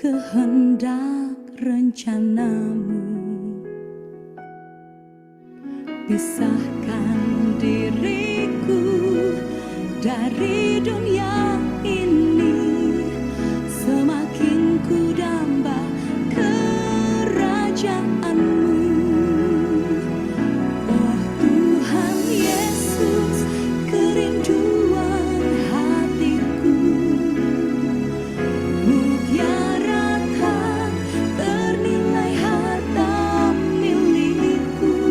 kehendak rencanamu. Pisahkan diriku dari dunia ini, semakin ku damba kerajaanmu. Oh Tuhan Yesus, kerinduan hatiku, mutiara ternilai harta milikku.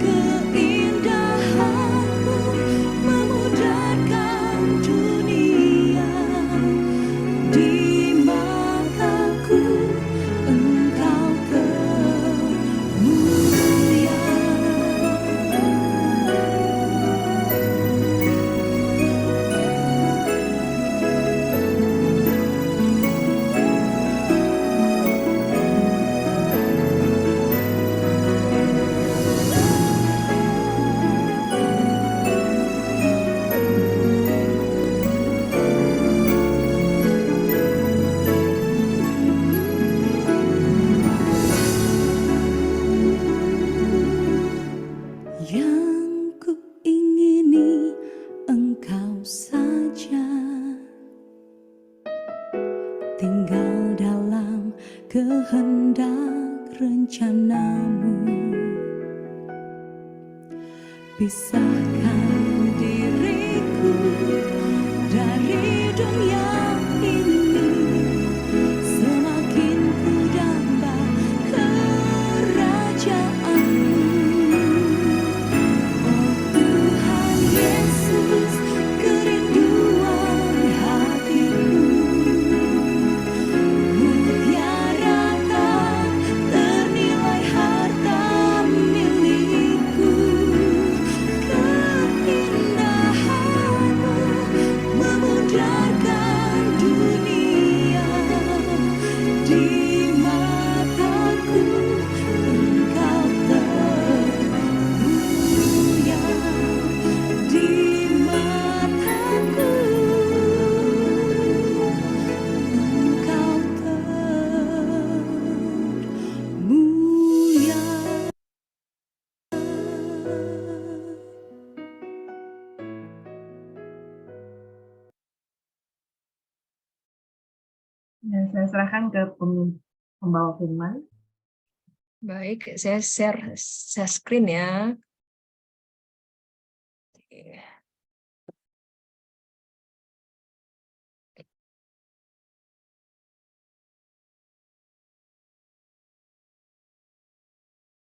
Keindahanmu memudarkan dunia, di mataku Engkau termulia. Yang ku ingini Engkau saja, tinggal dalam kehendak rencanamu. Pisahkan diriku dari dunia ini, semakin ku damba kerajaanmu. Oh Tuhan Yesus, kerinduan hatiku, mutiara ternilai harta milikku. Keindahanmu memudarkan dunia, di mataku Engkau termulia, di mataku Engkau termulia. Dan saya serahkan ke pembawa firman. Baik, saya share screen ya.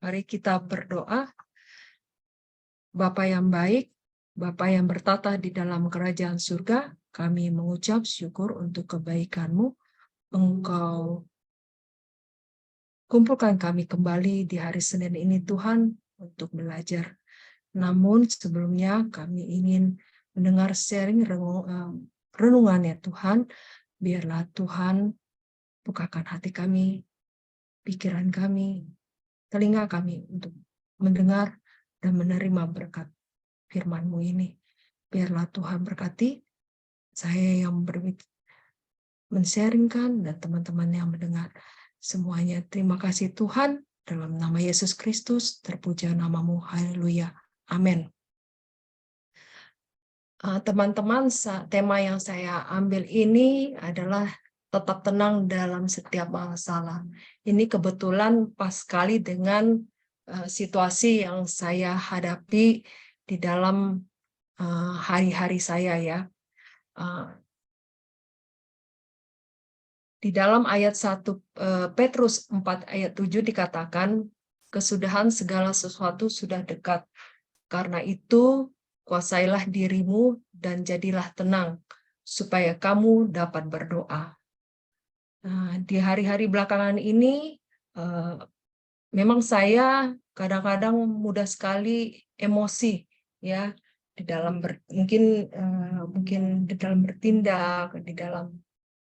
Mari kita berdoa. Bapa yang baik, Bapa yang bertata di dalam kerajaan surga, kami mengucap syukur untuk kebaikan-Mu. Engkau kumpulkan kami kembali di hari Senin ini, Tuhan, untuk belajar. Namun sebelumnya kami ingin mendengar sharing renungan ya Tuhan. Biarlah Tuhan bukakan hati kami, pikiran kami, telinga kami untuk mendengar dan menerima berkat firman-Mu ini. Biarlah Tuhan berkati saya yang men-sharingkan dan teman-teman yang mendengar. Semuanya terima kasih Tuhan, dalam nama Yesus Kristus, terpuja nama-Mu, haleluya, amin. Teman-teman, tema yang saya ambil ini adalah tetap tenang dalam setiap masalah. Ini kebetulan pas sekali dengan situasi yang saya hadapi di dalam hari-hari saya ya. Di dalam ayat 1 Petrus 4 ayat 7 dikatakan, kesudahan segala sesuatu sudah dekat. Karena itu, kuasailah dirimu dan jadilah tenang, supaya kamu dapat berdoa. Di hari-hari belakangan ini, memang saya kadang-kadang mudah sekali emosi, ya, di dalam mungkin di dalam bertindak, di dalam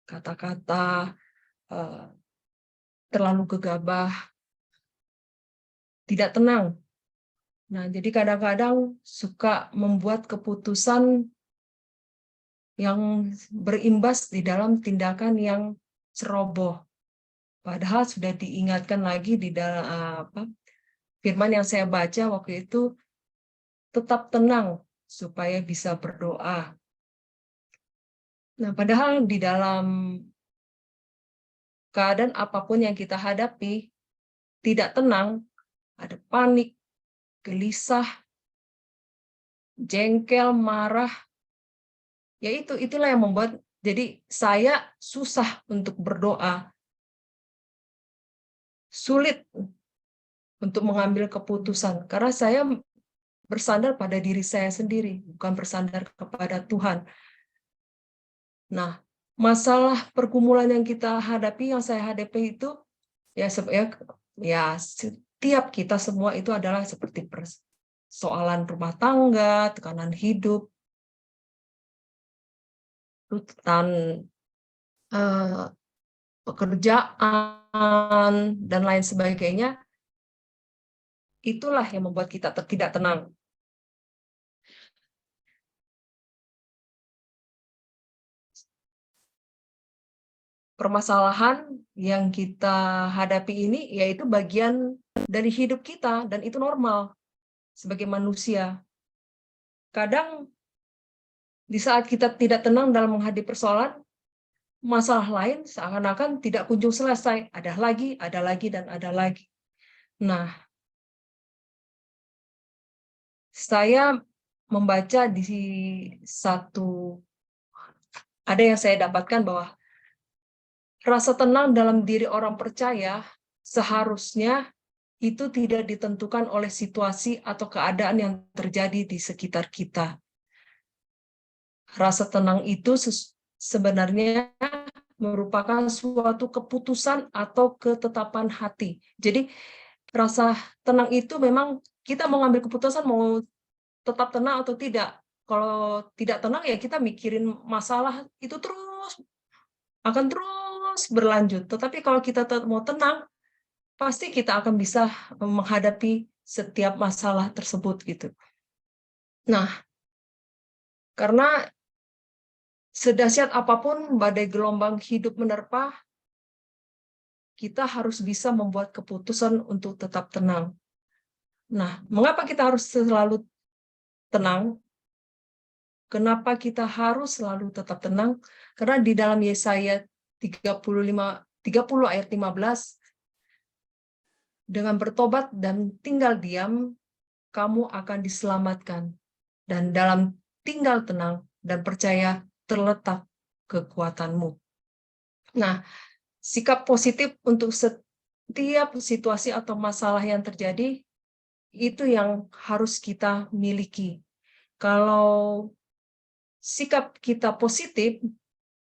kata-kata, terlalu gegabah, tidak tenang. Nah, jadi kadang-kadang suka membuat keputusan yang berimbas di dalam tindakan yang ceroboh. Padahal sudah diingatkan lagi di dalam firman yang saya baca waktu itu, tetap tenang supaya bisa berdoa. Nah, padahal di dalam keadaan apapun yang kita hadapi, tidak tenang, ada panik, gelisah, jengkel, marah, ya itulah yang membuat jadi saya susah untuk berdoa, sulit untuk mengambil keputusan karena saya bersandar pada diri saya sendiri, bukan bersandar kepada Tuhan. Nah, masalah pergumulan yang kita hadapi, yang saya hadapi itu, ya setiap kita semua itu adalah seperti persoalan rumah tangga, tekanan hidup, tuntutan pekerjaan, dan lain sebagainya. Itulah yang membuat kita tidak tenang. Permasalahan yang kita hadapi ini yaitu bagian dari hidup kita dan itu normal sebagai manusia. Kadang di saat kita tidak tenang dalam menghadapi persoalan, masalah lain seakan-akan tidak kunjung selesai. Ada lagi, dan ada lagi. Nah, saya membaca di ada yang saya dapatkan bahwa rasa tenang dalam diri orang percaya seharusnya itu tidak ditentukan oleh situasi atau keadaan yang terjadi di sekitar kita. Rasa tenang itu sebenarnya merupakan suatu keputusan atau ketetapan hati. Jadi rasa tenang itu memang kita mau ngambil keputusan mau tetap tenang atau tidak. Kalau tidak tenang ya kita mikirin masalah itu akan terus berlanjut. Tetapi kalau kita mau tenang, pasti kita akan bisa menghadapi setiap masalah tersebut gitu. Nah, karena sedahsyat apapun badai gelombang hidup menerpa, kita harus bisa membuat keputusan untuk tetap tenang. Nah, mengapa kita harus selalu tenang? Kenapa kita harus selalu tetap tenang? Karena di dalam Yesaya 30 ayat 15, dengan bertobat dan tinggal diam, kamu akan diselamatkan. Dan dalam tinggal tenang dan percaya terletak kekuatanmu. Nah, sikap positif untuk setiap situasi atau masalah yang terjadi, itu yang harus kita miliki. Kalau sikap kita positif,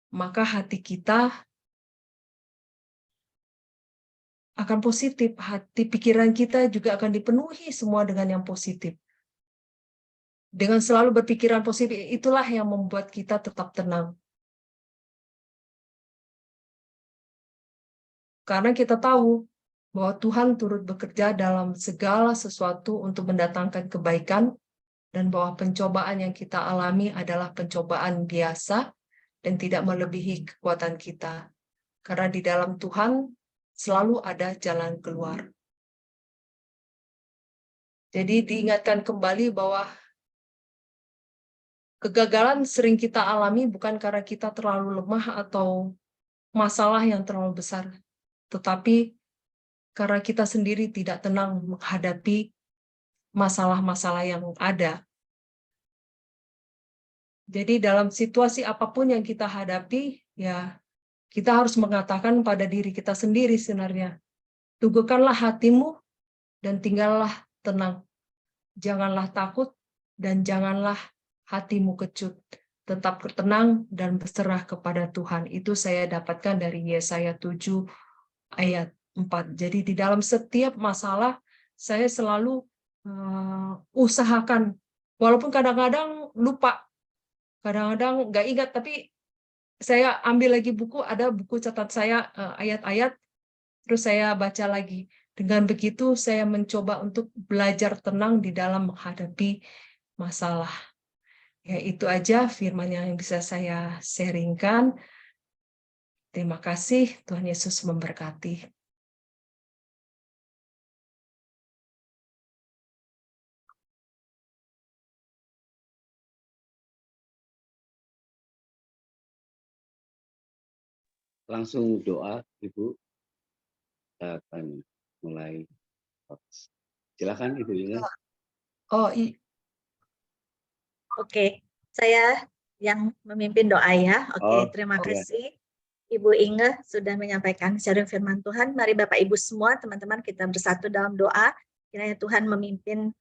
maka hati kita akan positif. Hati pikiran kita juga akan dipenuhi semua dengan yang positif. Dengan selalu berpikiran positif, itulah yang membuat kita tetap tenang. Karena kita tahu bahwa Tuhan turut bekerja dalam segala sesuatu untuk mendatangkan kebaikan, dan bahwa pencobaan yang kita alami adalah pencobaan biasa dan tidak melebihi kekuatan kita. Karena di dalam Tuhan selalu ada jalan keluar. Jadi diingatkan kembali bahwa kegagalan sering kita alami bukan karena kita terlalu lemah atau masalah yang terlalu besar, tetapi karena kita sendiri tidak tenang menghadapi masalah-masalah yang ada. Jadi dalam situasi apapun yang kita hadapi, ya kita harus mengatakan pada diri kita sendiri sebenarnya, teguhkanlah hatimu dan tinggallah tenang. Janganlah takut dan janganlah hatimu kecut. Tetap tenang dan berserah kepada Tuhan. Itu saya dapatkan dari Yesaya 7 ayat 4. Jadi di dalam setiap masalah, saya selalu usahakan. Walaupun kadang-kadang lupa, kadang-kadang nggak ingat, tapi saya ambil lagi buku, ada buku catat saya ayat-ayat, terus saya baca lagi. Dengan begitu saya mencoba untuk belajar tenang di dalam menghadapi masalah. Ya, itu aja firman yang bisa saya sharingkan. Terima kasih, Tuhan Yesus memberkati. Langsung doa, Ibu. Kita akan mulai. Silakan Ibu Inge. Oh, Oke, saya yang memimpin doa ya. Oke, terima Iya. kasih Ibu Inge sudah menyampaikan sharing firman Tuhan. Mari Bapak Ibu semua, teman-teman, kita bersatu dalam doa. Kiranya Tuhan memimpin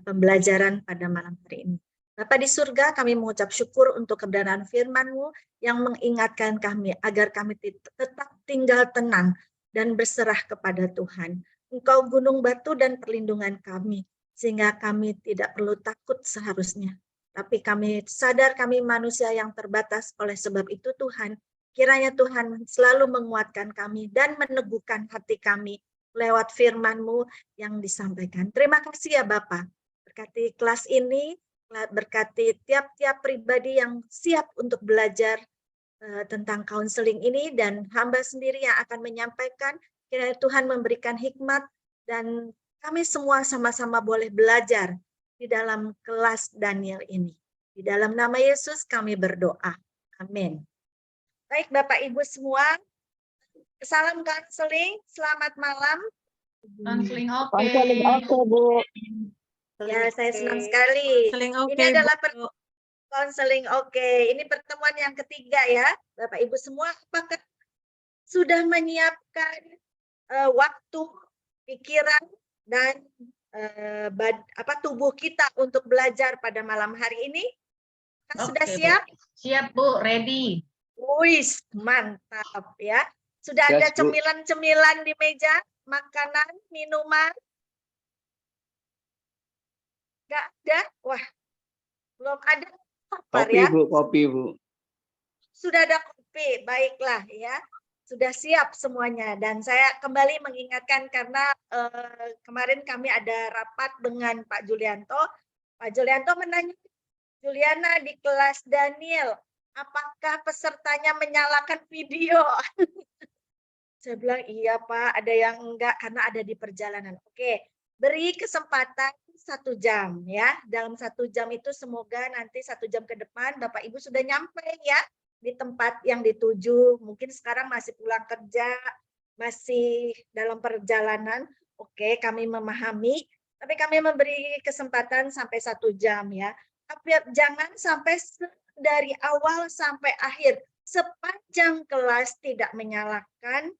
pembelajaran pada malam hari ini. Bapa di surga, kami mengucap syukur untuk kebenaran firman-Mu yang mengingatkan kami agar kami tetap tinggal tenang dan berserah kepada Tuhan. Engkau gunung batu dan perlindungan kami, sehingga kami tidak perlu takut seharusnya. Tapi kami sadar kami manusia yang terbatas, oleh sebab itu Tuhan, kiranya Tuhan selalu menguatkan kami dan meneguhkan hati kami lewat firman-Mu yang disampaikan. Terima kasih ya Bapak. Berkati kelas ini, berkati tiap-tiap pribadi yang siap untuk belajar tentang counseling ini, dan hamba sendiri yang akan menyampaikan. Kiranya Tuhan memberikan hikmat dan kami semua sama-sama boleh belajar di dalam kelas Daniel ini. Di dalam nama Yesus kami berdoa. Amin. Baik Bapak Ibu semua, salam counseling, selamat malam. Counseling oke. Counseling oke, Bu. Ya, saya senang sekali. Counseling oke, Ini adalah Bu. counseling oke. Ini pertemuan yang ketiga ya, Bapak Ibu semua. Apakah sudah menyiapkan waktu, pikiran, dan tubuh kita untuk belajar pada malam hari ini? Sudah Oke, Bu. siap? Siap, Bu, ready. Wih, mantap ya. Sudah ada Yes, Bu. cemilan-cemilan di meja, makanan, minuman? Nggak ada? Wah, belum ada. Lapar Kopi, ya. Bu, kopi, Bu. Sudah ada kopi, baiklah ya. Sudah siap semuanya. Dan saya kembali mengingatkan karena kemarin kami ada rapat dengan Pak Julianto. Pak Julianto menanya, Juliana di kelas Daniel, apakah pesertanya menyalakan video? Saya bilang, iya Pak, ada yang enggak karena ada di perjalanan. Oke, beri kesempatan 1 jam ya. Dalam 1 jam itu semoga nanti 1 jam ke depan Bapak Ibu sudah nyampe ya di tempat yang dituju. Mungkin sekarang masih pulang kerja, masih dalam perjalanan. Oke, kami memahami, tapi kami memberi kesempatan sampai 1 jam ya. Tapi jangan sampai dari awal sampai akhir sepanjang kelas tidak menyalakan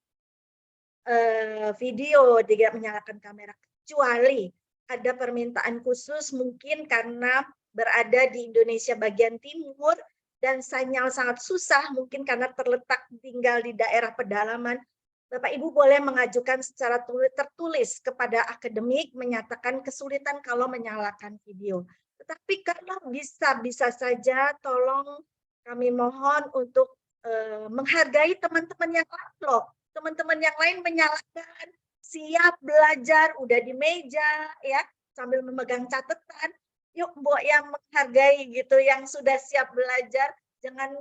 video, tidak menyalakan kamera, kecuali ada permintaan khusus mungkin karena berada di Indonesia bagian timur dan sinyal sangat susah, mungkin karena terletak tinggal di daerah pedalaman. Bapak Ibu boleh mengajukan secara tertulis kepada akademik menyatakan kesulitan kalau menyalakan video. Tetapi kalau bisa saja tolong kami mohon untuk menghargai teman-teman yang lain loh. Teman-teman yang lain menyalakan, siap belajar, udah di meja ya, sambil memegang catatan. Yuk Mbok yang menghargai gitu, yang sudah siap belajar, jangan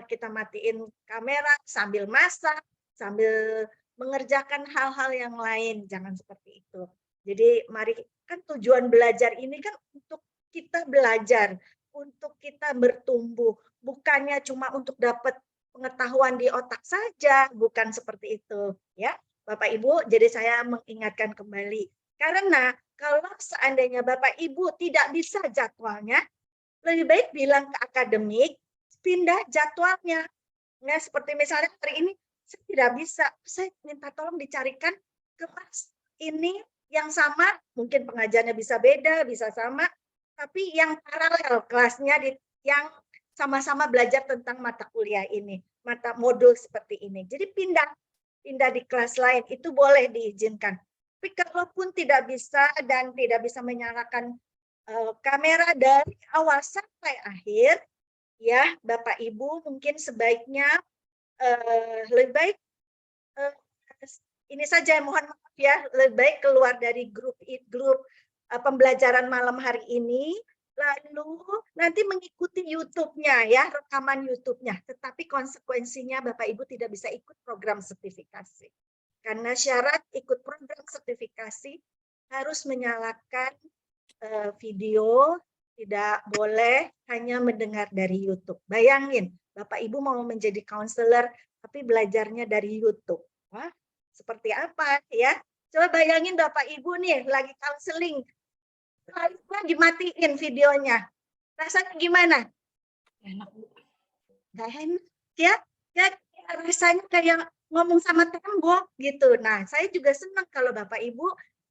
kita matiin kamera sambil masak, sambil mengerjakan hal-hal yang lain, jangan seperti itu. Jadi mari, kan tujuan belajar ini kan untuk kita belajar, untuk kita bertumbuh, bukannya cuma untuk dapat pengetahuan di otak saja, bukan seperti itu ya Bapak Ibu. Jadi saya mengingatkan kembali, karena kalau seandainya Bapak Ibu tidak bisa jadwalnya, lebih baik bilang ke akademik pindah jadwalnya. Nah, seperti misalnya hari ini saya tidak bisa, saya minta tolong dicarikan kelas ini yang sama, mungkin pengajarnya bisa beda, bisa sama, tapi yang paralel kelasnya yang sama-sama belajar tentang mata kuliah ini, mata modul seperti ini. Jadi pindah di kelas lain itu boleh diizinkan. Tapi kalaupun tidak bisa dan tidak bisa menyalakan kamera dari awal sampai akhir, ya Bapak Ibu mungkin sebaiknya lebih baik ini saja, mohon maaf ya, lebih baik keluar dari grup pembelajaran malam hari ini, lalu nanti mengikuti YouTube-nya ya, rekaman YouTube-nya. Tetapi konsekuensinya Bapak Ibu tidak bisa ikut program sertifikasi. Karena syarat ikut program sertifikasi harus menyalakan video, tidak boleh hanya mendengar dari YouTube. Bayangin, Bapak Ibu mau menjadi counselor tapi belajarnya dari YouTube. Wah, seperti apa ya? Coba bayangin Bapak Ibu nih lagi counseling, live-nya dimatiin videonya. Rasanya gimana? Enak. Gak enak ya? Ya rasanya kayak ngomong sama tembok gitu. Nah, saya juga senang kalau Bapak Ibu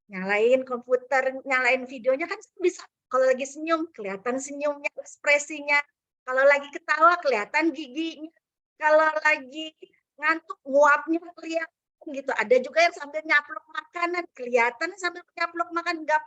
nyalain komputer, nyalain videonya kan bisa. Kalau lagi senyum, kelihatan senyumnya, ekspresinya. Kalau lagi ketawa, kelihatan giginya. Kalau lagi ngantuk, nguapnya kelihatan gitu. Ada juga yang sambil nyaplok makanan, kelihatan sambil nyaplok makan, enggak.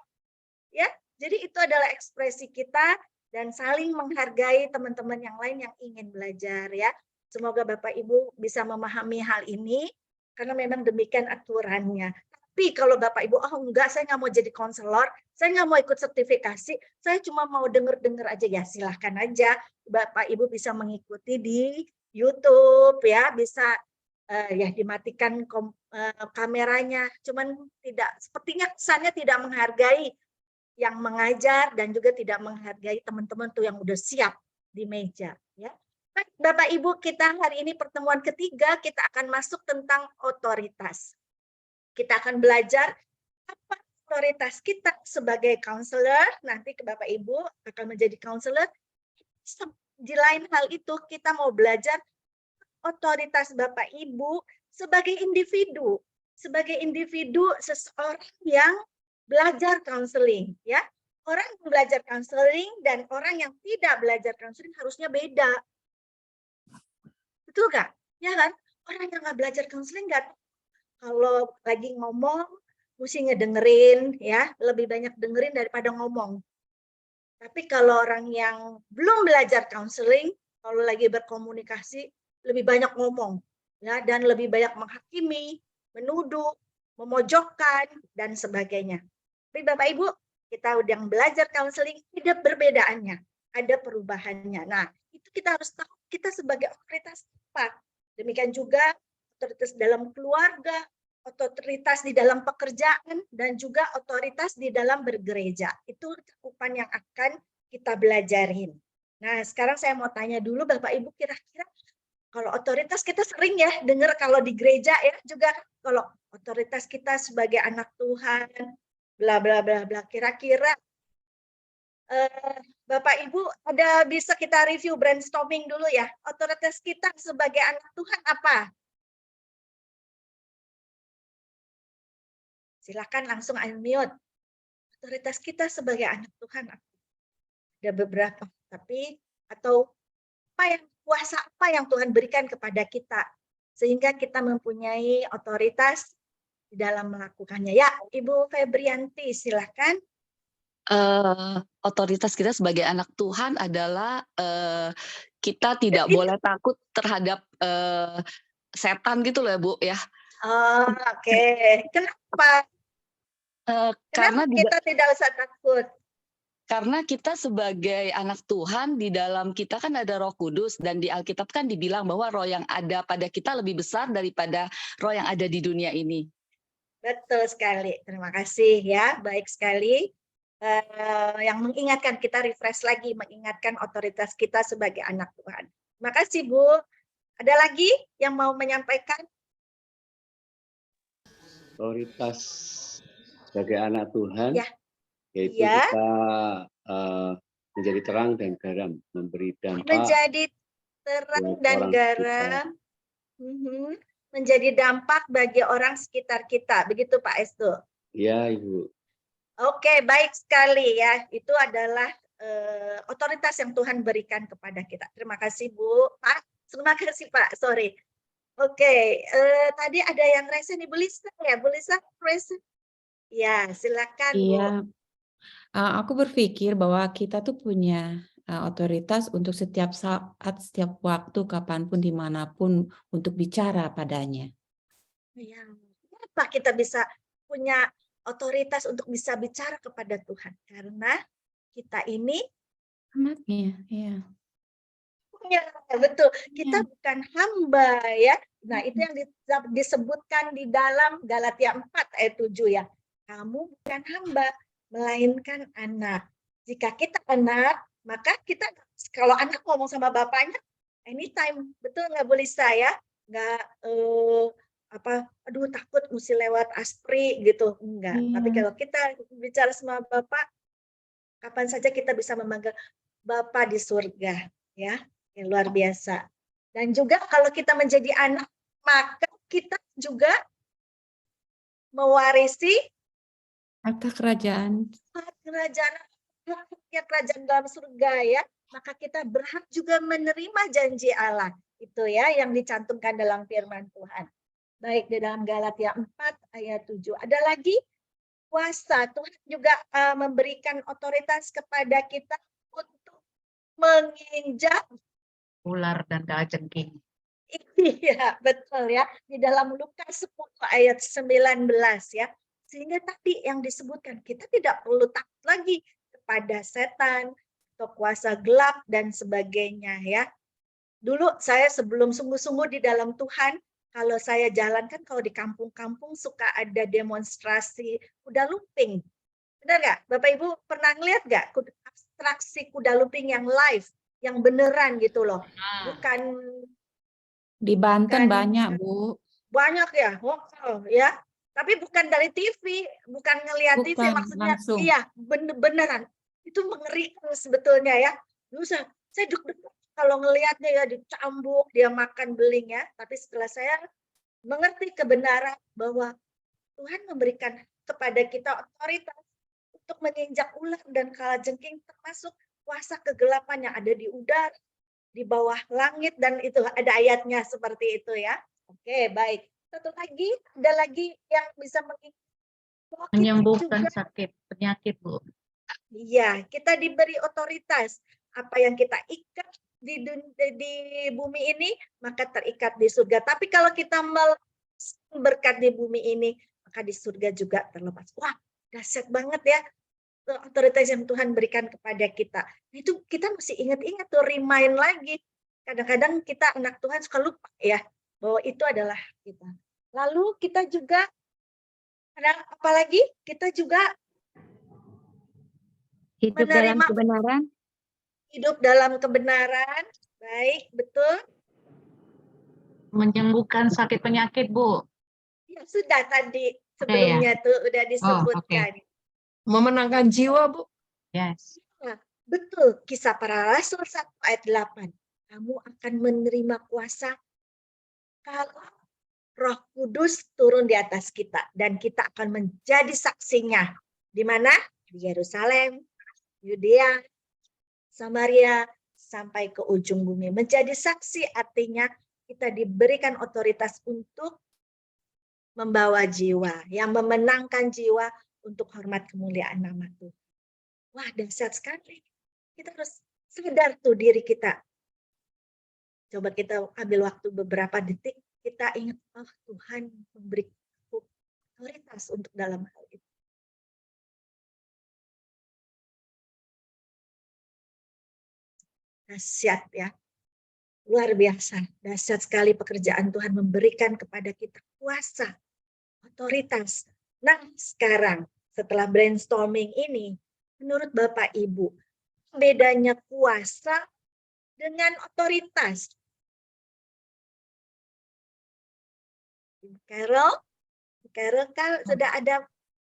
Ya, jadi itu adalah ekspresi kita dan saling menghargai teman-teman yang lain yang ingin belajar ya. Semoga Bapak Ibu bisa memahami hal ini karena memang demikian aturannya. Tapi kalau Bapak Ibu, oh enggak, saya nggak mau jadi konselor, saya nggak mau ikut sertifikasi, saya cuma mau denger-denger aja, ya silahkan aja. Bapak Ibu bisa mengikuti di YouTube ya, bisa ya dimatikan kameranya. Cuman tidak, sepertinya kesannya tidak menghargai yang mengajar dan juga tidak menghargai teman-teman tuh yang udah siap di meja ya. Baik, Bapak Ibu, kita hari ini pertemuan ketiga, kita akan masuk tentang otoritas. Kita akan belajar apa otoritas kita sebagai counselor. Nanti ke Bapak Ibu akan menjadi counselor. Di lain hal itu kita mau belajar otoritas Bapak Ibu sebagai individu. Sebagai individu seseorang yang belajar counseling ya. Orang yang belajar counseling dan orang yang tidak belajar counseling harusnya beda. Betul nggak? Ya kan? Orang yang nggak belajar counseling nggak, kalau lagi ngomong mesti ngedengerin ya, lebih banyak dengerin daripada ngomong. Tapi kalau orang yang belum belajar counseling, kalau lagi berkomunikasi lebih banyak ngomong ya, dan lebih banyak menghakimi, menuduh, memojokkan dan sebagainya. Tapi Bapak Ibu, kita udah belajar counseling, ada perbedaannya, ada perubahannya. Nah, itu kita harus tahu kita sebagai otoritas apa. Demikian juga otoritas dalam keluarga, otoritas di dalam pekerjaan, dan juga otoritas di dalam bergereja. Itu cakupan yang akan kita belajarin. Nah, sekarang saya mau tanya dulu Bapak Ibu, kira-kira kalau otoritas kita sering ya dengar kalau di gereja ya juga, kalau otoritas kita sebagai anak Tuhan, bla bla bla bla. Kira-kira Bapak Ibu ada bisa kita review brainstorming dulu ya. Otoritas kita sebagai anak Tuhan apa? Silakan langsung unmute. Otoritas kita sebagai anak Tuhan apa? Ada beberapa, tapi atau apa yang kuasa apa yang Tuhan berikan kepada kita sehingga kita mempunyai otoritas di dalam melakukannya. Ya, Ibu Febrianti, silakan. Otoritas kita sebagai anak Tuhan adalah kita tidak boleh takut terhadap setan gitu loh Bu ya. Oh, oke. Kenapa? Karena Kenapa kita tidak usah takut? Karena kita sebagai anak Tuhan, di dalam kita kan ada Roh Kudus, dan di Alkitab kan dibilang bahwa roh yang ada pada kita lebih besar daripada roh yang ada di dunia ini. Betul sekali. Terima kasih ya. Baik sekali. Yang mengingatkan kita, refresh lagi, mengingatkan otoritas kita sebagai anak Tuhan. Terima kasih Bu. Ada lagi yang mau menyampaikan? Otoritas sebagai anak Tuhan, Ya. yaitu Ya. kita menjadi terang dan garam, memberi dampak Menjadi terang buat dan orang garam, menjadi dampak bagi orang sekitar kita. Begitu Pak Estu? Ya, Ibu. Oke, baik sekali ya. Itu adalah otoritas yang Tuhan berikan kepada kita. Terima kasih Bu. Pak, terima kasih Pak. Sorry. Oke, tadi ada yang resen Ibu Lisa ya. Bu Lisa resen. Ya, silakan Bu. Iya, aku berpikir bahwa kita tuh punya otoritas untuk setiap saat, setiap waktu, kapanpun, dimanapun untuk bicara padanya. Ya, kenapa kita bisa punya otoritas untuk bisa bicara kepada Tuhan? Karena kita ini Anaknya, iya. Ya, betul. Kita Iya. bukan hamba ya. Nah, itu yang disebutkan di dalam Galatia 4 ayat 7 ya. Kamu bukan hamba, melainkan anak. Jika kita anak, maka kita kalau anak ngomong sama bapaknya anytime, betul nggak boleh saya, nggak aduh takut mesti lewat aspri gitu, enggak. Tapi Iya. kalau kita bicara sama bapak, kapan saja kita bisa memanggil Bapa di surga, ya, yang luar biasa. Dan juga kalau kita menjadi anak, maka kita juga mewarisi Harta kerajaan. kerajaan dalam surga ya. Maka kita berhak juga menerima janji Allah. Itu ya yang dicantumkan dalam firman Tuhan. Baik di dalam Galatia 4 ayat 7. Ada lagi kuasa. Tuhan juga memberikan otoritas kepada kita untuk menginjak Ular dan kalajengking. Iya, betul ya. Di dalam Lukas 10 ayat 19 ya. Sehingga tadi yang disebutkan, kita tidak perlu takut lagi kepada setan atau kuasa gelap dan sebagainya ya. Dulu saya sebelum sungguh-sungguh di dalam Tuhan, kalau saya jalankan, kalau di kampung-kampung suka ada demonstrasi kuda lumping. Benar nggak? Bapak Ibu pernah ngeliat nggak abstraksi kuda lumping yang live, yang beneran gitu loh? Bukan Di Banten Bukan- banyak, Bu. banyak ya, wow, ya. Tapi bukan dari TV, bukan ngelihat TV, Bukan, maksudnya langsung. iya beneran. Itu mengerikan sebetulnya ya. Dulu saya deg-degan kalau ngelihatnya ya dicambuk, dia makan beling ya. Tapi setelah saya mengerti kebenaran bahwa Tuhan memberikan kepada kita otoritas untuk menginjak ular dan kalajengking, termasuk kuasa kegelapan yang ada di udara, di bawah langit, dan itu ada ayatnya seperti itu ya. Oke, baik. Satu lagi, ada lagi yang bisa Menyembuhkan sakit penyakit, Bu. Iya, kita diberi otoritas. Apa yang kita ikat di bumi ini, maka terikat di surga. Tapi kalau kita berkat di bumi ini, maka di surga juga terlepas. Wah, dahsyat banget ya otoritas yang Tuhan berikan kepada kita. Itu kita mesti ingat-ingat tuh, remind lagi. Kadang-kadang kita anak Tuhan suka lupa ya, bahwa itu adalah kita. Lalu kita juga, ada apa lagi? Kita juga Hidup dalam menerima kebenaran. hidup dalam kebenaran. Baik, betul. Menyembuhkan sakit penyakit, Bu. Ya, sudah tadi sebelumnya tuh udah disebutkan. Memenangkan jiwa, Bu. Yes. Nah, betul, Kisah Para Rasul 1 ayat 8. Kamu akan menerima kuasa kalau Roh Kudus turun di atas kita, dan kita akan menjadi saksinya. Di mana? Di Yerusalem, Yudea, Samaria, sampai ke ujung bumi. Menjadi saksi artinya kita diberikan otoritas untuk membawa jiwa, yang memenangkan jiwa untuk hormat kemuliaan nama Tuhan. Wah, dahsyat sekali. Kita harus sadar tuh diri kita. Coba kita ambil waktu beberapa detik, kita ingat, oh Tuhan memberi otoritas untuk dalam hal itu. Dahsyat ya. Luar biasa. Dahsyat sekali pekerjaan Tuhan memberikan kepada kita kuasa, otoritas. Nah, sekarang setelah brainstorming ini, menurut Bapak Ibu, bedanya kuasa dengan otoritas? Carol kan sudah ada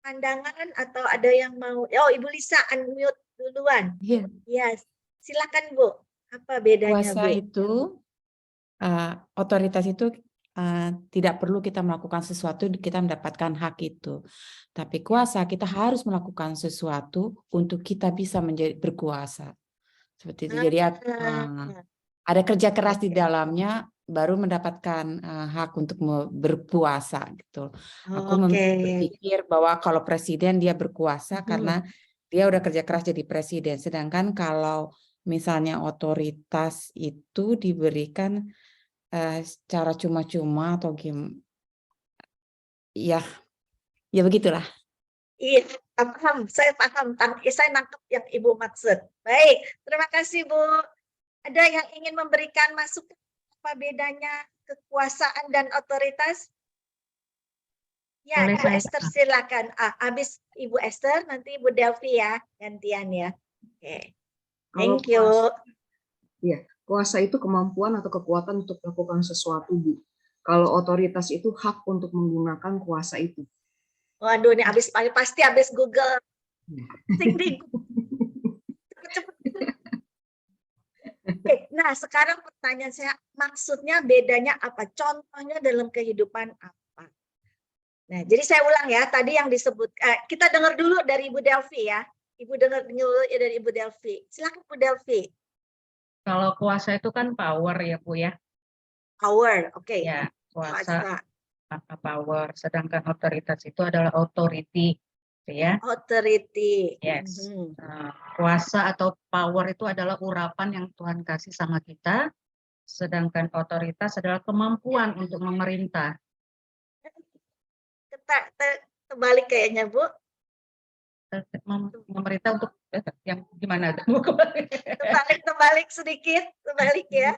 pandangan atau ada yang mau? Oh, Ibu Lisa unmute duluan. Iya. Yes, silakan Bu. Apa bedanya Kuasa Bu? itu, otoritas itu tidak perlu kita melakukan sesuatu, kita mendapatkan hak itu. Tapi kuasa, kita harus melakukan sesuatu untuk kita bisa menjadi berkuasa. Seperti itu. Jadi ada kerja keras di dalamnya, baru mendapatkan hak untuk berpuasa gitu. Aku berpikir bahwa kalau presiden dia berkuasa karena dia udah kerja keras jadi presiden. Sedangkan kalau misalnya otoritas itu diberikan secara cuma-cuma atau gimana, ya begitulah. Iya, Paham, saya paham. Saya nangkep yang Ibu maksud. Baik, terima kasih Bu. Ada yang ingin memberikan masukan apa bedanya kekuasaan dan otoritas? Ya, Boleh Ibu saya Esther silakan. Habis Ibu Esther, nanti Ibu Delvi ya, gantian ya. Oke, Kalau thank you. kuasa itu kemampuan atau kekuatan untuk melakukan sesuatu, Bu. Kalau otoritas itu hak untuk menggunakan kuasa itu. Waduh, ini pasti habis Google. Tinggi. Oke, nah sekarang pertanyaan saya, maksudnya bedanya apa? Contohnya dalam kehidupan apa? Nah, jadi saya ulang ya, tadi yang disebut, kita dengar dulu dari Ibu Delvi ya. Ibu dengar dulu dari Ibu Delvi. Silakan Bu Delvi. Kalau kuasa itu kan power ya Bu ya. Power, oke. Ya, kuasa Kuasa. power. Sedangkan otoritas itu adalah authority, gitu ya. Authority. Yes. Mhm. Kuasa atau power itu adalah urapan yang Tuhan kasih sama kita. Sedangkan otoritas adalah kemampuan untuk memerintah. Terbalik kayaknya Bu. Memerintah untuk yang gimana? Terbalik sedikit, terbalik ya.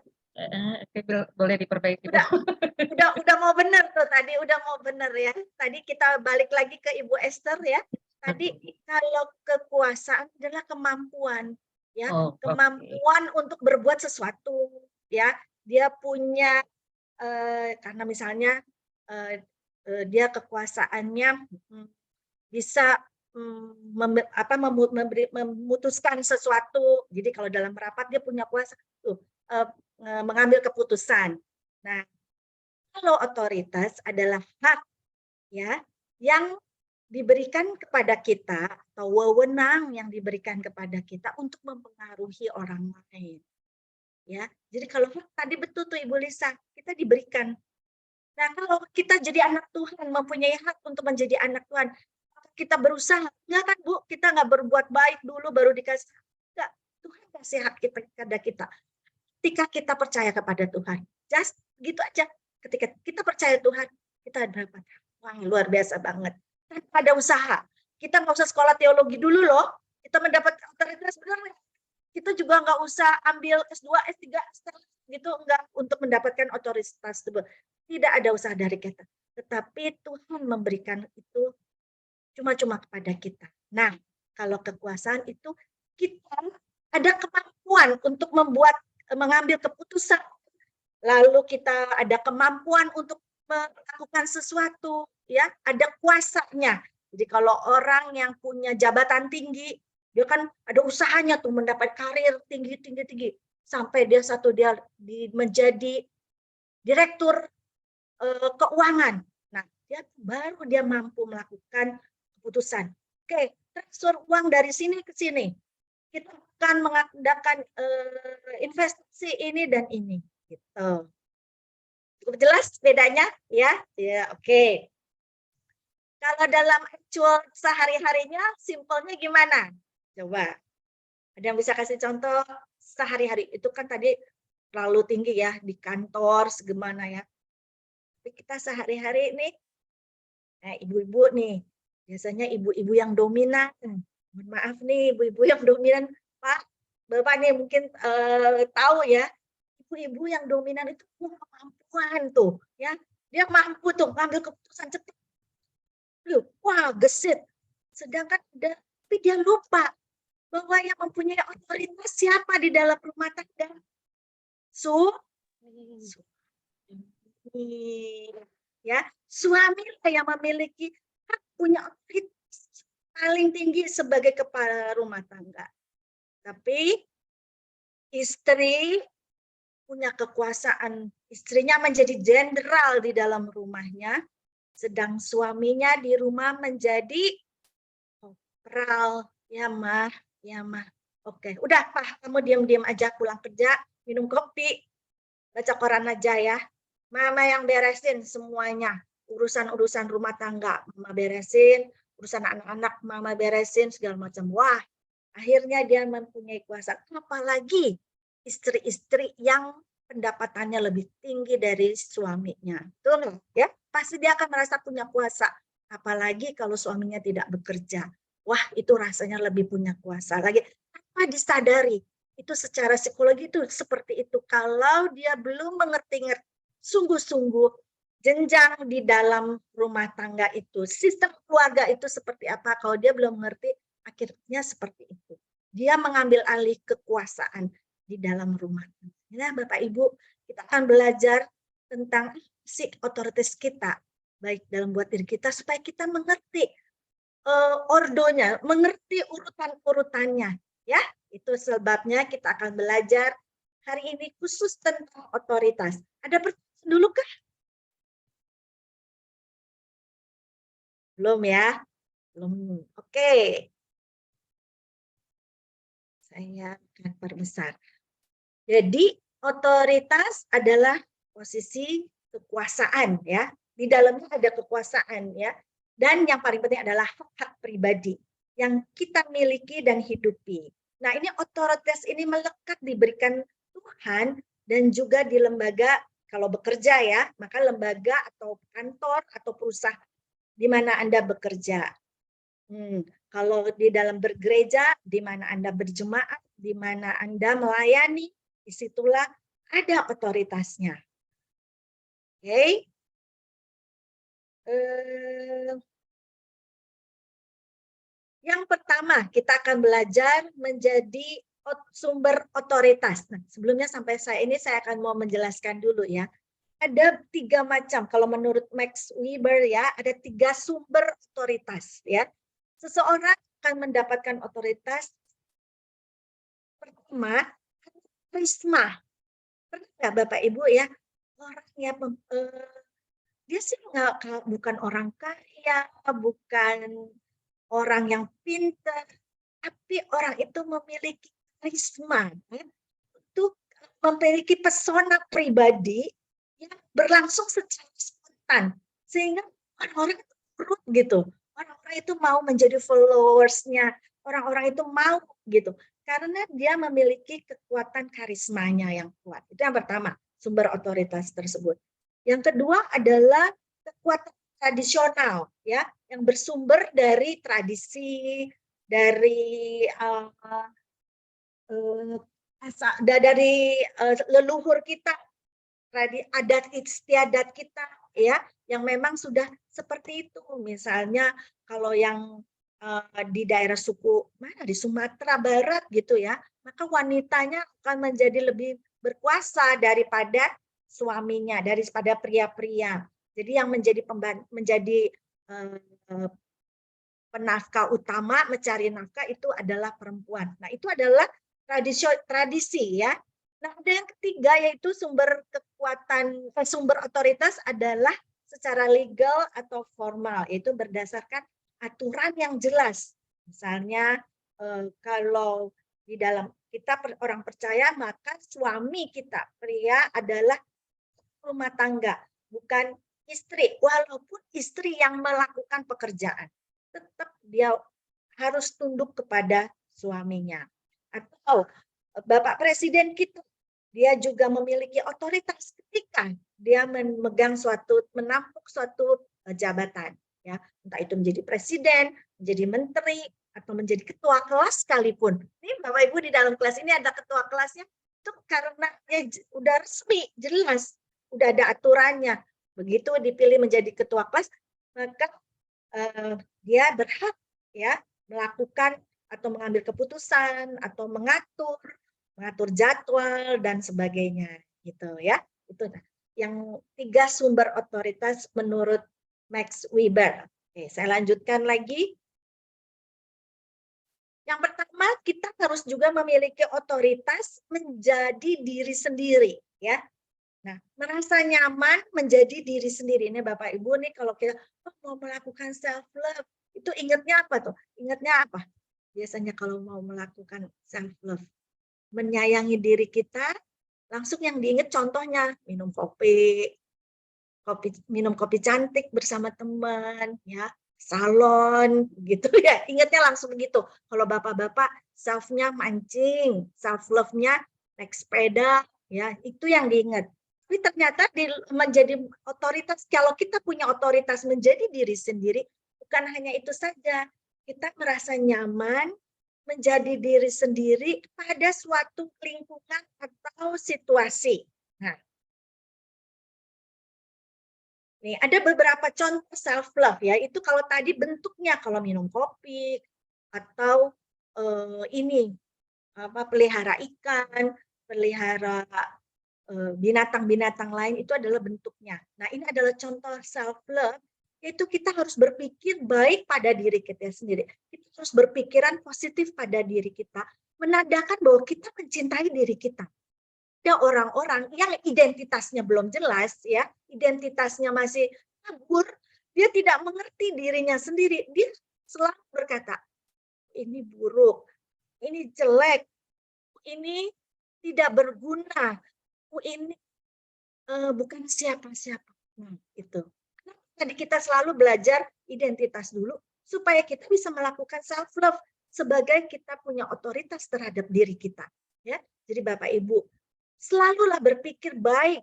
Boleh diperbaiki. Udah mau benar tuh tadi, udah mau benar ya. Tadi kita balik lagi ke Ibu Esther ya. Tadi kalau kekuasaan adalah kemampuan ya, kemampuan untuk berbuat sesuatu ya. Dia punya karena misalnya dia kekuasaannya bisa memutuskan sesuatu. Jadi kalau dalam rapat dia punya kuasa tuh mengambil keputusan. Nah, kalau otoritas adalah hak ya yang diberikan kepada kita atau wewenang yang diberikan kepada kita untuk mempengaruhi orang lain. Ya. Jadi kalau tadi betul tuh Ibu Lisa, kita diberikan. Nah, kalau kita jadi anak Tuhan, mempunyai hak untuk menjadi anak Tuhan, kita berusaha, enggak kan Bu, kita nggak berbuat baik dulu baru dikasih. Enggak, Tuhan kasih hak kita kepada kita. Ketika kita percaya kepada Tuhan, just gitu aja. Ketika kita percaya Tuhan, kita dapat wah luar biasa banget. Tanpa ada usaha. Kita nggak usah sekolah teologi dulu loh. Kita mendapat otoritas benar. Kita juga nggak usah ambil S2, S3, gitu enggak untuk mendapatkan otoritas tersebut. Tidak ada usaha dari kita. Tetapi Tuhan memberikan itu cuma-cuma kepada kita. Nah, kalau kekuasaan itu kita ada kemampuan untuk mengambil keputusan. Lalu kita ada kemampuan untuk melakukan sesuatu, ya, ada kuasanya. Jadi kalau orang yang punya jabatan tinggi, dia kan ada usahanya tuh mendapat karir tinggi sampai dia menjadi direktur keuangan. Nah, baru dia mampu melakukan keputusan. Oke, transfer uang dari sini ke sini. Kita akan mengadakan investasi ini dan ini. Gitu. Cukup jelas bedanya ya? Ya, oke. Kalau dalam actual sehari-harinya, simpelnya gimana? Coba. Ada yang bisa kasih contoh sehari-hari? Itu kan tadi terlalu tinggi ya di kantor, segimana ya. Tapi kita sehari-hari nih, nah ibu-ibu nih, biasanya ibu-ibu yang dominan. Mohon maaf nih, ibu-ibu yang dominan, Pak, Bapak nih mungkin tahu ya, ibu-ibu yang dominan itu punya kemampuan tuh, ya, dia mampu tuh ngambil keputusan cepat. Wah, gesit. Sedangkan tapi dia lupa bahwa yang mempunyai otoritas siapa di dalam rumah tangga? Ya, suami yang memiliki hak, punya otoritas paling tinggi sebagai kepala rumah tangga. Tapi istri punya kekuasaan, istrinya menjadi jenderal di dalam rumahnya, sedang suaminya di rumah menjadi kopral. Ya mah. Oke, udah Pak, kamu diam-diam aja pulang kerja, minum kopi, baca koran aja ya. Mama yang beresin semuanya, urusan-urusan rumah tangga, Mama beresin, urusan anak-anak Mama beresin, segala macam. Wah, akhirnya dia mempunyai kuasa. Apalagi istri-istri yang pendapatannya lebih tinggi dari suaminya. Betul ya? Pasti dia akan merasa punya kuasa. Apalagi kalau suaminya tidak bekerja. wah itu rasanya lebih punya kuasa lagi. Tanpa disadari, itu secara psikologi itu seperti itu. Kalau dia belum mengerti sungguh-sungguh jenjang di dalam rumah tangga itu, sistem keluarga itu seperti apa, kalau dia belum mengerti, akhirnya seperti itu. Dia mengambil alih kekuasaan di dalam rumah tangga. Nah, Bapak Ibu, kita akan belajar tentang si otoritas kita, baik dalam buat diri kita, supaya kita mengerti ordonya, mengerti urutan-urutannya. Ya, itu sebabnya kita akan belajar hari ini khusus tentang otoritas. Ada pertanyaan dulu kah? Belum ya? Belum. Oke. Saya akan perbesar. Jadi otoritas adalah posisi kekuasaan ya. Di dalamnya ada kekuasaan ya. Dan yang paling penting adalah hak pribadi yang kita miliki dan hidupi. Nah, ini otoritas ini melekat diberikan Tuhan dan juga di lembaga, kalau bekerja ya, maka lembaga atau kantor atau perusahaan di mana Anda bekerja. Kalau di dalam bergereja, di mana Anda berjemaat, di mana Anda melayani, disitulah ada otoritasnya. Oke. Yang pertama, kita akan belajar menjadi sumber otoritas. Nah, sebelumnya sampai saya akan mau menjelaskan dulu ya. Ada 3 macam, kalau menurut Max Weber ya, ada 3 sumber otoritas ya. Seseorang akan mendapatkan otoritas pertama, karisma. Pernah nggak Bapak Ibu ya, orangnya dia sih bukan orang kaya, bukan orang yang pintar, tapi orang itu memiliki karisma, ya, untuk memiliki pesona pribadi yang berlangsung secara spontan, sehingga orang-orang itu turut gitu, orang-orang itu mau menjadi followers-nya, orang-orang itu mau gitu, karena dia memiliki kekuatan karismanya yang kuat. Itu yang pertama, sumber otoritas tersebut. Yang kedua adalah kekuatan tradisional, ya, yang bersumber dari tradisi, dari leluhur kita, adat istiadat kita, ya, yang memang sudah seperti itu. Misalnya kalau yang di daerah suku mana di Sumatera Barat gitu ya, maka wanitanya akan menjadi lebih berkuasa daripada suaminya, daripada pria-pria. Jadi yang menjadi penafkah utama, mencari nafkah itu adalah perempuan. Nah, itu adalah tradisi ya. Nah, ada yang ketiga yaitu sumber kekuatan, sumber otoritas adalah secara legal atau formal, yaitu berdasarkan aturan yang jelas. Misalnya kalau di dalam kita orang percaya, maka suami kita pria adalah rumah tangga, bukan istri. Walaupun istri yang melakukan pekerjaan, tetap dia harus tunduk kepada suaminya. Atau Bapak Presiden kita, dia juga memiliki otoritas ketika dia menampung suatu jabatan, ya, entah itu menjadi presiden, menjadi menteri, atau menjadi ketua kelas sekalipun. Ini Bapak Ibu di dalam kelas ini ada ketua kelasnya, itu karena ya udah resmi, jelas, udah ada aturannya. Begitu dipilih menjadi ketua kelas, maka dia berhak ya melakukan atau mengambil keputusan atau mengatur jadwal dan sebagainya gitu ya. Itu yang 3 sumber otoritas menurut Max Weber. Oke, saya lanjutkan lagi. Yang pertama, kita harus juga memiliki otoritas menjadi diri sendiri ya. Nah, merasa nyaman menjadi diri sendiri. Ini Bapak Ibu nih kalau kita mau melakukan self love, itu ingatnya apa tuh? Ingatnya apa? Biasanya kalau mau melakukan self love, menyayangi diri kita, langsung yang diingat contohnya minum kopi cantik bersama teman, ya, salon, gitu ya. Ingatnya langsung begitu. Kalau bapak-bapak self-nya mancing, self love-nya naik sepeda, ya, itu yang diingat. Tapi ternyata menjadi otoritas, kalau kita punya otoritas menjadi diri sendiri, bukan hanya itu saja. kita merasa nyaman menjadi diri sendiri pada suatu lingkungan atau situasi. Nah, nih ada beberapa contoh self love ya. Itu kalau tadi bentuknya kalau minum kopi atau ini apa pelihara ikan, pelihara binatang-binatang lain itu adalah bentuknya. Nah, ini adalah contoh self love, yaitu kita harus berpikir baik pada diri kita sendiri. Kita harus berpikiran positif pada diri kita, menandakan bahwa kita mencintai diri kita. Ada orang-orang yang identitasnya belum jelas ya, identitasnya masih kabur, dia tidak mengerti dirinya sendiri. Dia selalu berkata, ini buruk, ini jelek, ini tidak berguna, ini bukan siapa-siapa. Nah, itu. Tadi kita selalu belajar identitas dulu supaya kita bisa melakukan self love sebagai kita punya otoritas terhadap diri kita. Ya, jadi Bapak Ibu selalulah berpikir baik,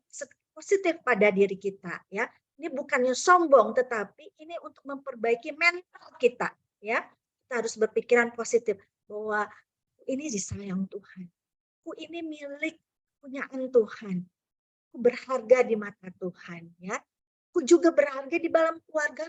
positif pada diri kita. Ya, ini bukannya sombong, tetapi ini untuk memperbaiki mental kita. Ya, kita harus berpikiran positif bahwa ini disayang Tuhan. Ini milik punyaan Tuhan. Aku berharga di mata Tuhan, ya. Aku juga berharga di dalam keluarga,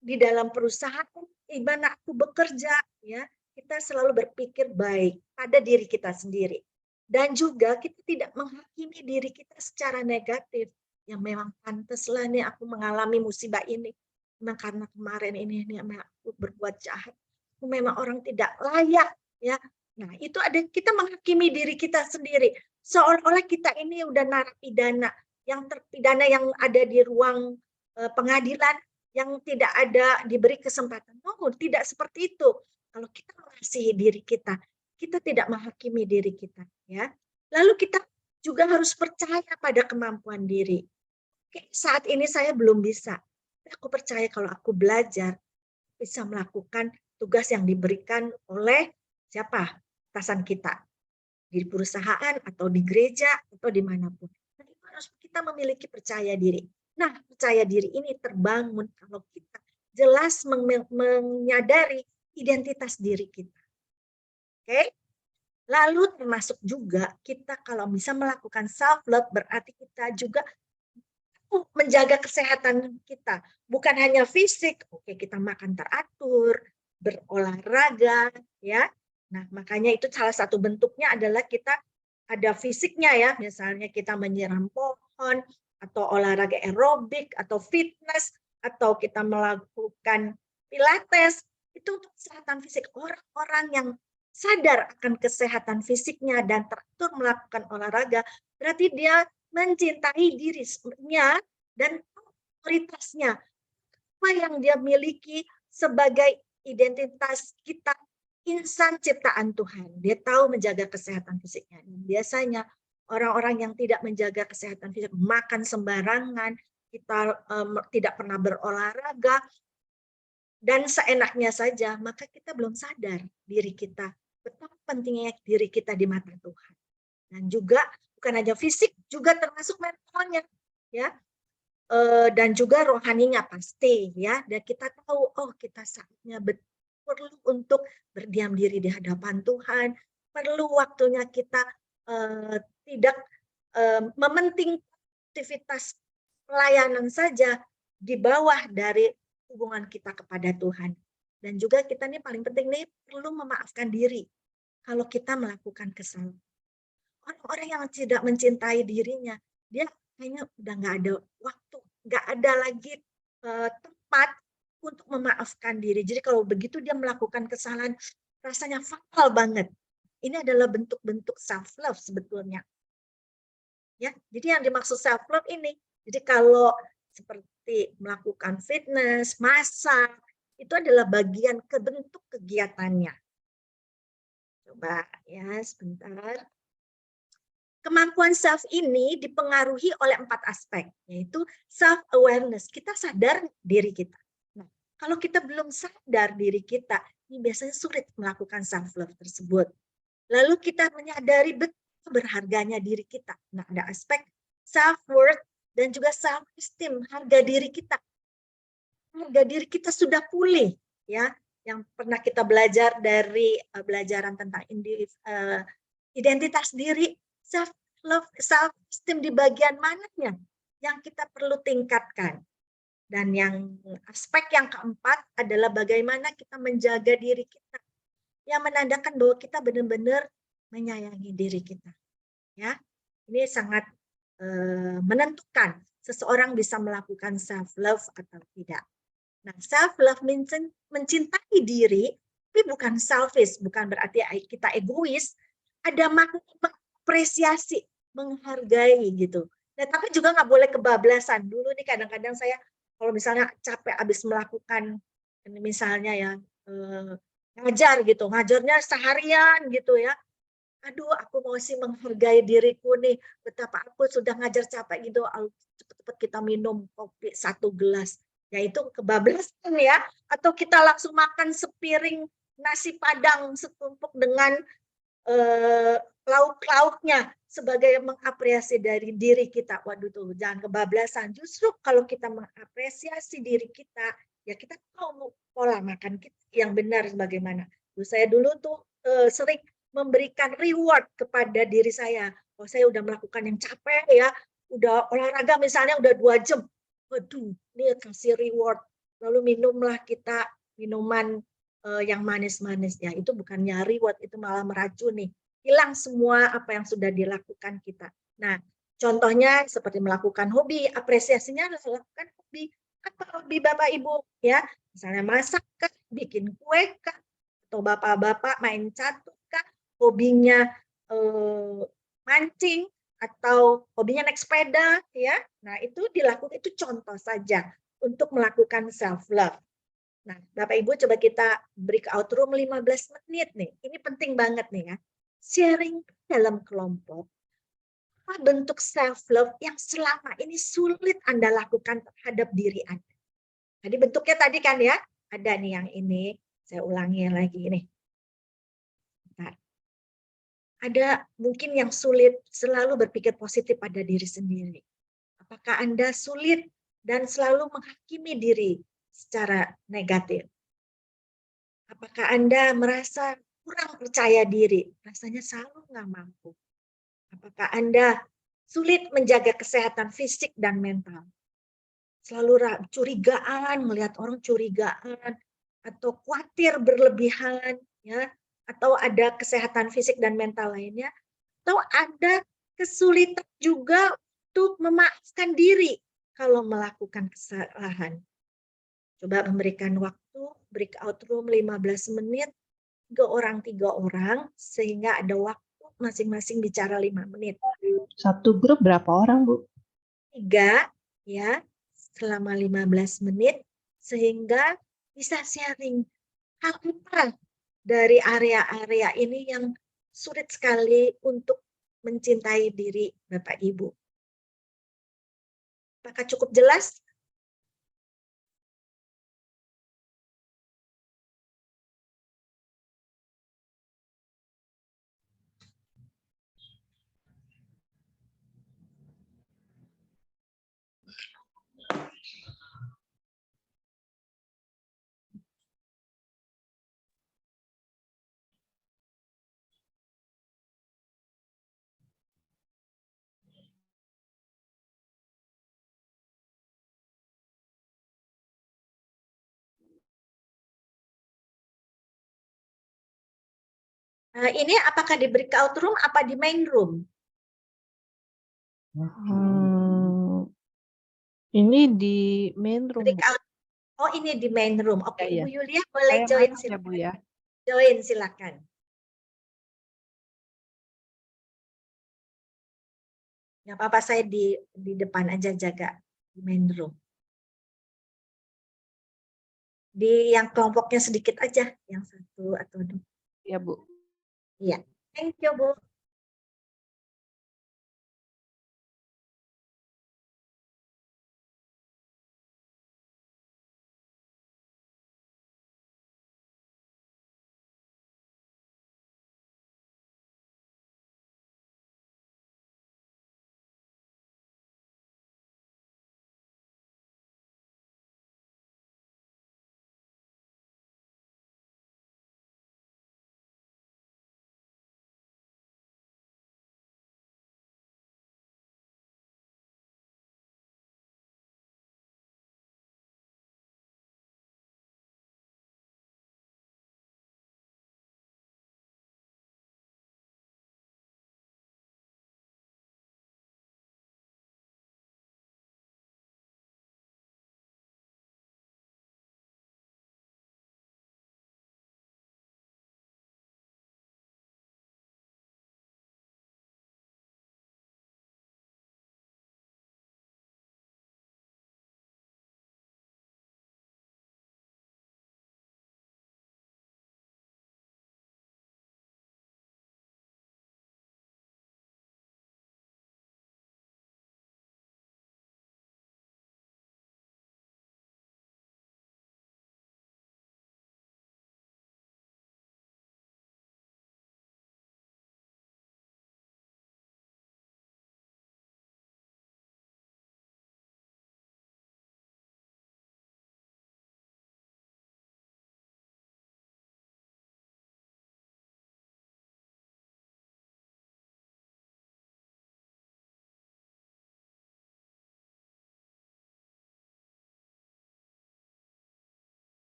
di dalam perusahaan, di mana aku bekerja, ya. Kita selalu berpikir baik pada diri kita sendiri. Dan juga kita tidak menghakimi diri kita secara negatif. Yang memang pantaslah nih aku mengalami musibah ini. Memang karena kemarin ini aku berbuat jahat. Aku memang orang tidak layak, ya. Nah, itu ada kita menghakimi diri kita sendiri. Seolah-olah kita ini udah narapidana, yang terpidana yang ada di ruang pengadilan yang tidak ada diberi kesempatan. Oh, tidak seperti itu. Kalau kita mengasihi diri kita, kita tidak menghakimi diri kita, ya. Lalu kita juga harus percaya pada kemampuan diri. Oke, saat ini saya belum bisa. Aku percaya kalau aku belajar bisa melakukan tugas yang diberikan oleh siapa? Atasan kita di perusahaan atau di gereja atau dimanapun. Nah, itu harus kita memiliki percaya diri. Nah, percaya diri ini terbangun kalau kita jelas menyadari identitas diri kita. Oke? Lalu termasuk juga kita kalau bisa melakukan self love berarti kita juga menjaga kesehatan kita. Bukan hanya fisik, oke kita makan teratur, berolahraga, ya. Nah, makanya itu salah satu bentuknya adalah kita ada fisiknya ya, misalnya kita menyiram pohon, atau olahraga aerobik, atau fitness, atau kita melakukan pilates, itu untuk kesehatan fisik. Orang-orang yang sadar akan kesehatan fisiknya dan teratur melakukan olahraga, berarti dia mencintai dirinya dan otoritasnya. Apa yang dia miliki sebagai identitas kita, insan ciptaan Tuhan. Dia tahu menjaga kesehatan fisiknya. Biasanya orang-orang yang tidak menjaga kesehatan fisik, makan sembarangan, kita tidak pernah berolahraga, dan seenaknya saja, maka kita belum sadar diri kita. Betapa pentingnya diri kita di mata Tuhan. Dan juga bukan hanya fisik, juga termasuk mentalnya, ya. Dan juga rohaninya pasti, ya. Dan kita tahu, oh kita saatnya perlu untuk berdiam diri di hadapan Tuhan, perlu waktunya kita tidak mementingkan aktivitas pelayanan saja di bawah dari hubungan kita kepada Tuhan. Dan juga kita nih paling penting nih perlu memaafkan diri kalau kita melakukan kesalahan. Orang-orang yang tidak mencintai dirinya, dia kayaknya udah nggak ada waktu, nggak ada lagi tempat untuk memaafkan diri. Jadi kalau begitu dia melakukan kesalahan, rasanya fatal banget. Ini adalah bentuk-bentuk self love sebetulnya. Ya, jadi yang dimaksud self love ini. Jadi kalau seperti melakukan fitness, masak, itu adalah bagian bentuk kegiatannya. Coba ya sebentar. Kemampuan self ini dipengaruhi oleh 4 aspek, yaitu self awareness. Kita sadar diri kita. Kalau kita belum sadar diri kita, ini biasanya sulit melakukan self-love tersebut. Lalu kita menyadari betul berharganya diri kita. Nah, ada aspek self-worth dan juga self-esteem, harga diri kita. Harga diri kita sudah pulih, ya. yang pernah kita belajar dari belajaran tentang identitas diri, self love, self esteem di bagian mananya yang kita perlu tingkatkan. Dan yang aspek yang keempat adalah bagaimana kita menjaga diri kita, yang menandakan bahwa kita benar-benar menyayangi diri kita. Ya, ini sangat menentukan seseorang bisa melakukan self love atau tidak. Nah, self love mencintai diri, tapi bukan selfish, bukan berarti kita egois. Ada makna mengapresiasi, menghargai gitu. Nah, tapi juga nggak boleh kebablasan. Dulu nih kadang-kadang saya kalau misalnya capek habis melakukan misalnya ya ngajar gitu, ngajarnya seharian gitu ya. Aduh, aku masih menghargai diriku nih. Betapa aku sudah ngajar capek gitu. Cepet-cepet kita minum kopi 1 gelas. Ya itu kebablasan ya. Atau kita langsung makan sepiring nasi padang setumpuk dengan lauk-lauknya sebagai mengapresiasi dari diri kita. Waduh tuh, jangan kebablasan. Justru kalau kita mengapresiasi diri kita, ya kita tahu pola makan kita yang benar bagaimana. Saya dulu tuh sering memberikan reward kepada diri saya. Kalau saya udah melakukan yang capek ya, udah olahraga misalnya udah 2 jam. Waduh, ini kasih reward. Lalu minumlah kita minuman yang manis-manis ya, itu bukannya reward, itu malah meracuni, hilang semua apa yang sudah dilakukan kita. Nah, contohnya seperti melakukan hobi, apresiasinya adalah melakukan hobi. Apa hobi Bapak Ibu ya? Misalnya masak kah, bikin kue kah, atau bapak-bapak main catur kah, hobinya mancing atau hobinya naik sepeda ya. Nah, itu dilakukan, itu contoh saja untuk melakukan self love. Nah, Bapak Ibu coba kita breakout room 15 menit nih. Ini penting banget nih ya. Sharing dalam kelompok. Apa bentuk self love yang selama ini sulit Anda lakukan terhadap diri Anda. Jadi bentuknya tadi kan ya, ada nih yang ini. Saya ulangi lagi nih. Bentar. Ada mungkin yang sulit selalu berpikir positif pada diri sendiri. Apakah Anda sulit dan selalu menghakimi diri secara negatif? Apakah Anda merasa kurang percaya diri? Rasanya selalu nggak mampu. Apakah Anda sulit menjaga kesehatan fisik dan mental? Selalu curigaan, melihat orang curigaan, atau khawatir berlebihan, ya, atau ada kesehatan fisik dan mental lainnya, atau ada kesulitan juga untuk memaafkan diri kalau melakukan kesalahan. Coba memberikan waktu, breakout room 15 menit, 3 orang, sehingga ada waktu masing-masing bicara 5 menit. Satu grup berapa orang, Bu? 3, ya, selama 15 menit, sehingga bisa sharing hal apa dari area-area ini yang sulit sekali untuk mencintai diri Bapak Ibu. Apakah cukup jelas? Ini apakah di breakout room apa di main room? Ini di main room. Breakout. Oh, ini di main room. Oke, Ya, Ibu Yulia boleh Saya join masuk ya, silakan. Bu ya. Join silakan. Nggak apa-apa, saya di depan aja jaga di main room. Di yang kelompoknya sedikit aja, yang 1 atau 2. Ya, Bu. Iya, thank you Bu.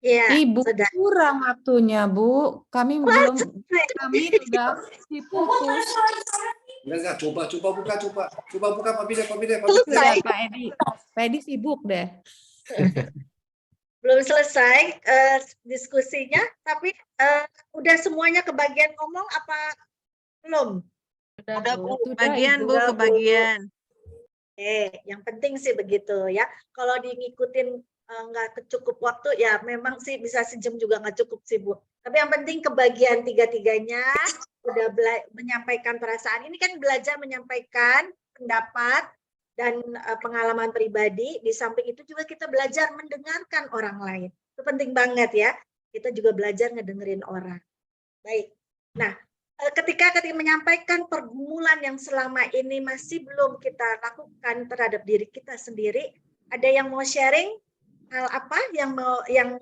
Ya, Ibu sudah. kurang waktunya, Bu. Kami belum, kami udah diputus. Enggak, coba buka Pak Bida. Selesai. Sudah, Pak Edi. Pak Edi sibuk deh. Belum selesai diskusinya, tapi udah semuanya kebagian ngomong apa belum? Sudah, Bu. Bagian, Bu, Udah, kebagian. Yang penting sih begitu ya. Kalau ngikutin nggak cukup waktu ya memang sih bisa sejam juga nggak cukup sih Bu. Tapi yang penting kebagian tiga-tiganya udah menyampaikan perasaan. Ini kan belajar menyampaikan pendapat dan pengalaman pribadi. Di samping itu juga kita belajar mendengarkan orang lain. Itu penting banget ya. Kita juga belajar ngedengerin orang. Baik. Nah, ketika menyampaikan pergumulan yang selama ini masih belum kita lakukan terhadap diri kita sendiri, ada yang mau sharing hal apa yang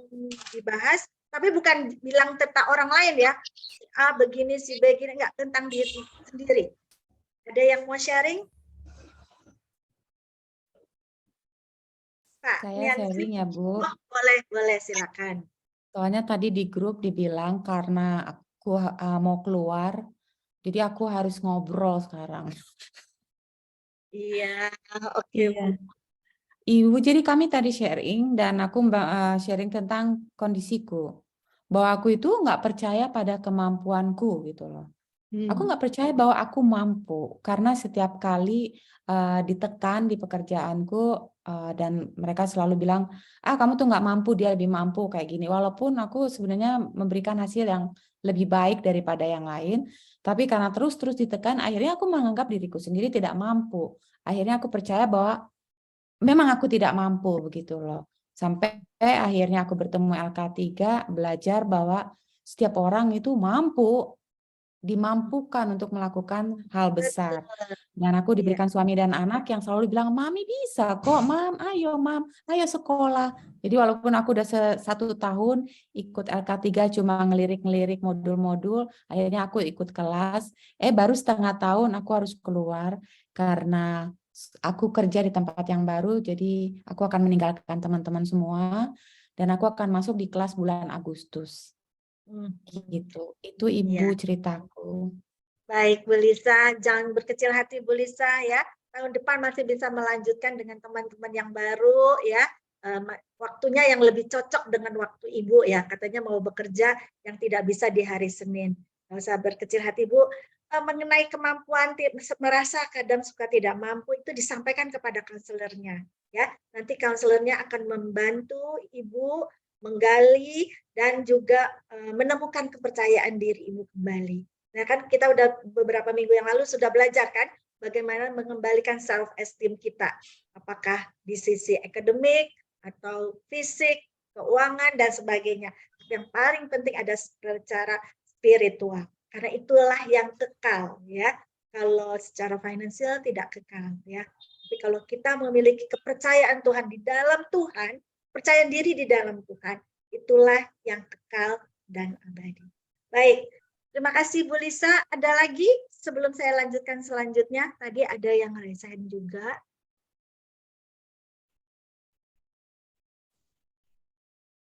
dibahas, tapi bukan bilang tentang orang lain ya, si A begini, si B begini, enggak, tentang diri sendiri. Ada yang mau sharing? Pak, Saya sharing ya, Bu. Oh, boleh silakan. Soalnya tadi di grup dibilang karena aku mau keluar, jadi aku harus ngobrol sekarang. Iya, oke. Iya. Ibu, jadi kami tadi sharing dan aku sharing tentang kondisiku. Bahwa aku itu nggak percaya pada kemampuanku gitu loh. Aku nggak percaya bahwa aku mampu karena setiap kali ditekan di pekerjaanku dan mereka selalu bilang, kamu tuh nggak mampu, dia lebih mampu kayak gini. Walaupun aku sebenarnya memberikan hasil yang lebih baik daripada yang lain, tapi karena terus ditekan, akhirnya aku menganggap diriku sendiri tidak mampu. Akhirnya aku percaya bahwa memang aku tidak mampu begitu loh. Sampai akhirnya aku bertemu LK3, belajar bahwa setiap orang itu mampu, dimampukan untuk melakukan hal besar. Dan aku diberikan suami dan anak yang selalu bilang, Mami bisa kok, Mam, ayo sekolah. Jadi walaupun aku udah 1 tahun ikut LK3 cuma ngelirik-ngelirik modul-modul, akhirnya aku ikut kelas, baru setengah tahun aku harus keluar karena aku kerja di tempat yang baru, jadi aku akan meninggalkan teman-teman semua dan aku akan masuk di kelas bulan Agustus. Gitu. Itu Ibu ceritaku. Baik, Bu Lisa, jangan berkecil hati Bu Lisa ya. Tahun depan masih bisa melanjutkan dengan teman-teman yang baru ya. Waktunya yang lebih cocok dengan waktu Ibu ya. Katanya mau bekerja yang tidak bisa di hari Senin. Nggak usah berkecil hati Bu. Mengenai kemampuan merasa kadang suka tidak mampu itu disampaikan kepada konselornya ya. Nanti konselornya akan membantu Ibu menggali dan juga menemukan kepercayaan diri Ibu kembali. Nah kan kita udah beberapa minggu yang lalu sudah belajar kan bagaimana mengembalikan self esteem kita. Apakah di sisi akademik atau fisik, keuangan dan sebagainya. Yang paling penting ada secara spiritual. Karena itulah yang kekal ya. Kalau secara finansial tidak kekal ya. Tapi kalau kita memiliki kepercayaan Tuhan di dalam Tuhan, percaya diri di dalam Tuhan, itulah yang kekal dan abadi. Baik, terima kasih Bu Lisa. Ada lagi sebelum saya lanjutkan selanjutnya? Tadi ada yang resign juga.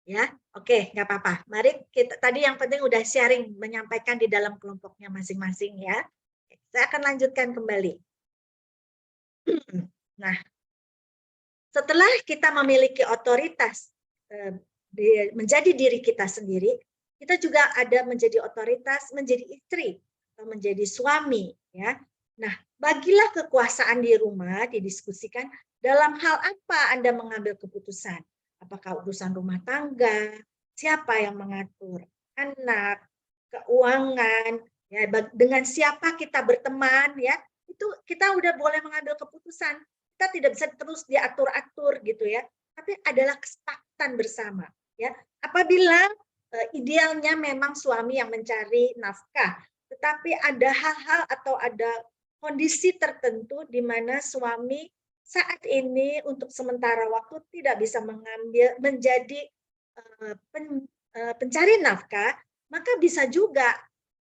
Ya, oke, nggak apa-apa. Mari kita tadi yang penting udah sharing, menyampaikan di dalam kelompoknya masing-masing ya. Saya akan lanjutkan kembali. Nah, setelah kita memiliki otoritas menjadi diri kita sendiri, kita juga ada menjadi otoritas, menjadi istri, atau menjadi suami. Ya. Nah, bagilah kekuasaan di rumah, didiskusikan dalam hal apa Anda mengambil keputusan. Apakah urusan rumah tangga, siapa yang mengatur, anak, keuangan, ya, dengan siapa kita berteman, ya, itu kita udah boleh mengambil keputusan. Kita tidak bisa terus diatur-atur gitu ya, tapi adalah kesepakatan bersama. Ya, apabila idealnya memang suami yang mencari nafkah, tetapi ada hal-hal atau ada kondisi tertentu di mana suami saat ini untuk sementara waktu tidak bisa menjadi pencari nafkah, maka bisa juga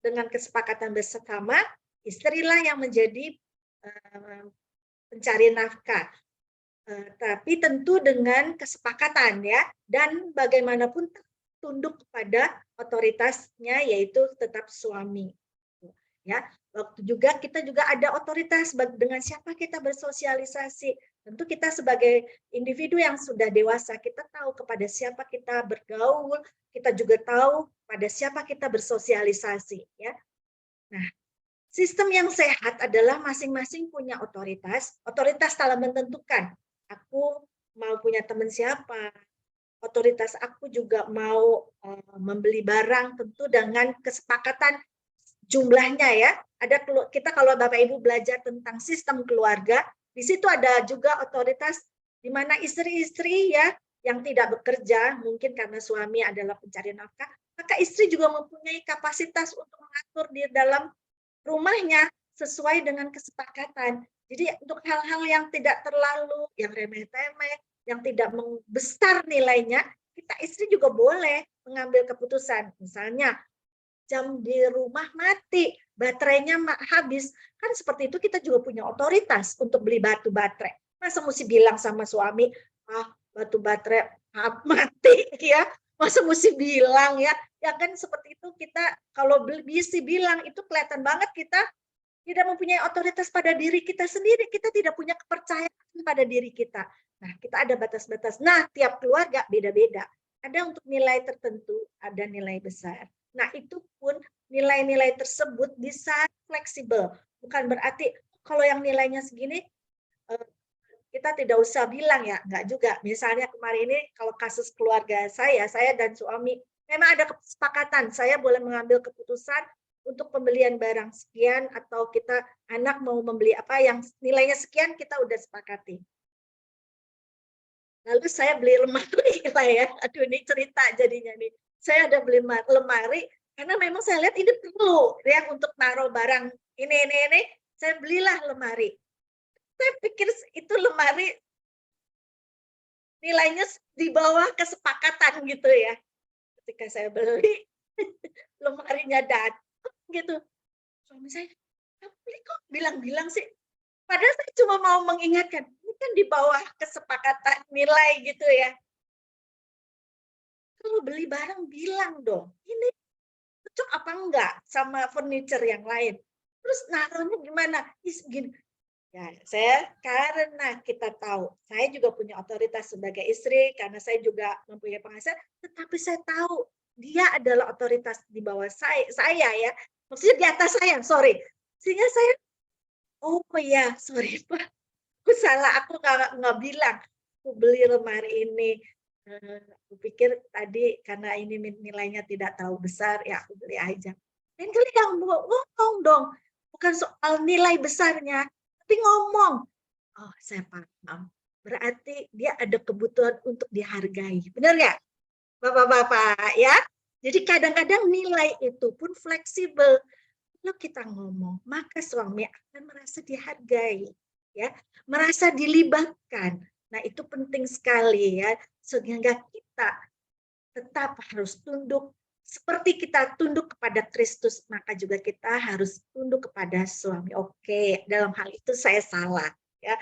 dengan kesepakatan bersama istrilah yang menjadi pencari nafkah. Tapi tentu dengan kesepakatan ya, dan bagaimanapun tunduk kepada otoritasnya, yaitu tetap suami. Ya, waktu juga kita juga ada otoritas dengan siapa kita bersosialisasi. Tentu kita sebagai individu yang sudah dewasa, kita tahu kepada siapa kita bergaul, kita juga tahu pada siapa kita bersosialisasi. Ya, nah, sistem yang sehat adalah masing-masing punya otoritas. Otoritas dalam menentukan aku mau punya teman siapa. Otoritas aku juga mau membeli barang tentu dengan kesepakatan jumlahnya ya. Ada kita kalau Bapak Ibu belajar tentang sistem keluarga, di situ ada juga otoritas di mana istri-istri ya yang tidak bekerja, mungkin karena suami adalah pencari nafkah, maka istri juga mempunyai kapasitas untuk mengatur di dalam rumahnya sesuai dengan kesepakatan. Jadi untuk hal-hal yang tidak terlalu, yang remeh-temeh, yang tidak besar nilainya, kita istri juga boleh mengambil keputusan. Misalnya, jam di rumah mati, baterainya habis. Kan seperti itu kita juga punya otoritas untuk beli batu baterai. Masa mesti bilang sama suami, batu baterai mati ya. Masa mesti bilang ya. Ya kan seperti itu kita kalau bisa bilang itu kelihatan banget kita tidak mempunyai otoritas pada diri kita sendiri. Kita tidak punya kepercayaan pada diri kita. Nah, kita ada batas-batas. Nah, tiap keluarga beda-beda. Ada untuk nilai tertentu, ada nilai besar. Nah, itu pun nilai-nilai tersebut bisa fleksibel. Bukan berarti kalau yang nilainya segini, kita tidak usah bilang ya. Enggak juga. Misalnya kemarin ini kalau kasus keluarga saya dan suami, memang ada kesepakatan. Saya boleh mengambil keputusan untuk pembelian barang sekian, atau kita anak mau membeli apa yang nilainya sekian, kita udah sepakati. Lalu saya beli lemari lah ya. Aduh, ini cerita jadinya nih. Saya ada beli lemari karena memang saya lihat ini perlu ya untuk naruh barang ini. Saya belilah lemari. Saya pikir itu lemari nilainya di bawah kesepakatan gitu ya. Ketika saya beli, lemarinya datang gitu. Suami saya, beli kok bilang-bilang sih. Padahal saya cuma mau mengingatkan, ini kan di bawah kesepakatan nilai gitu ya. Kalau beli barang bilang dong, ini cocok apa enggak sama furniture yang lain. Terus naruhnya gimana? Gini. Ya, karena kita tahu, saya juga punya otoritas sebagai istri, karena saya juga mempunyai penghasilan, tetapi saya tahu dia adalah otoritas di bawah saya ya. Maksudnya di atas saya, sorry. Sehingga saya, oh ya, sorry Pak, aku salah, aku nggak bilang, aku beli lemari ini. Aku pikir tadi karena ini nilainya tidak terlalu besar, ya aku beli aja. Dan kali yang ngomong dong, bukan soal nilai besarnya, tapi ngomong. Oh, saya paham. Berarti dia ada kebutuhan untuk dihargai. Benar nggak, Bapak-bapak ya? Jadi kadang-kadang nilai itu pun fleksibel. Kalau kita ngomong, maka suami akan merasa dihargai, ya, merasa dilibatkan. Nah, itu penting sekali ya, sehingga kita tetap harus tunduk seperti kita tunduk kepada Kristus, maka juga kita harus tunduk kepada suami. Oke, dalam hal itu saya salah, ya.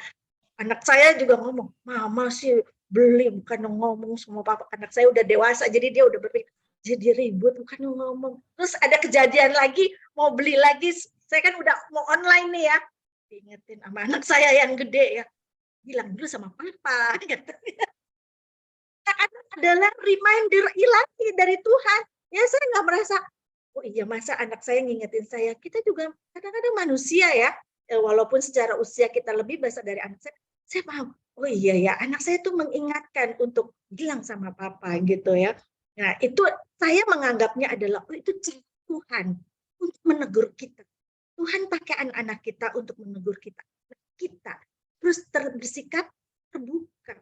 Anak saya juga ngomong, mama sih beli bukan ngomong sama papa. Anak saya udah dewasa, jadi dia udah berpikir, jadi ribut bukan ngomong. Terus ada kejadian lagi, mau beli lagi, saya kan udah mau online nih ya, diingetin sama anak saya yang gede ya, bilang dulu sama papa. Adalah reminder ilahi dari Tuhan. Ya, saya nggak merasa, oh iya masa anak saya ngingetin saya. Kita juga kadang-kadang manusia ya, walaupun secara usia kita lebih besar dari anak saya paham. Oh iya ya, anak saya tuh mengingatkan untuk bilang sama papa gitu ya. Nah, itu saya menganggapnya adalah, oh itu Tuhan untuk menegur kita. Tuhan pakai anak-anak kita untuk menegur kita. Kita terus bersikap terbuka.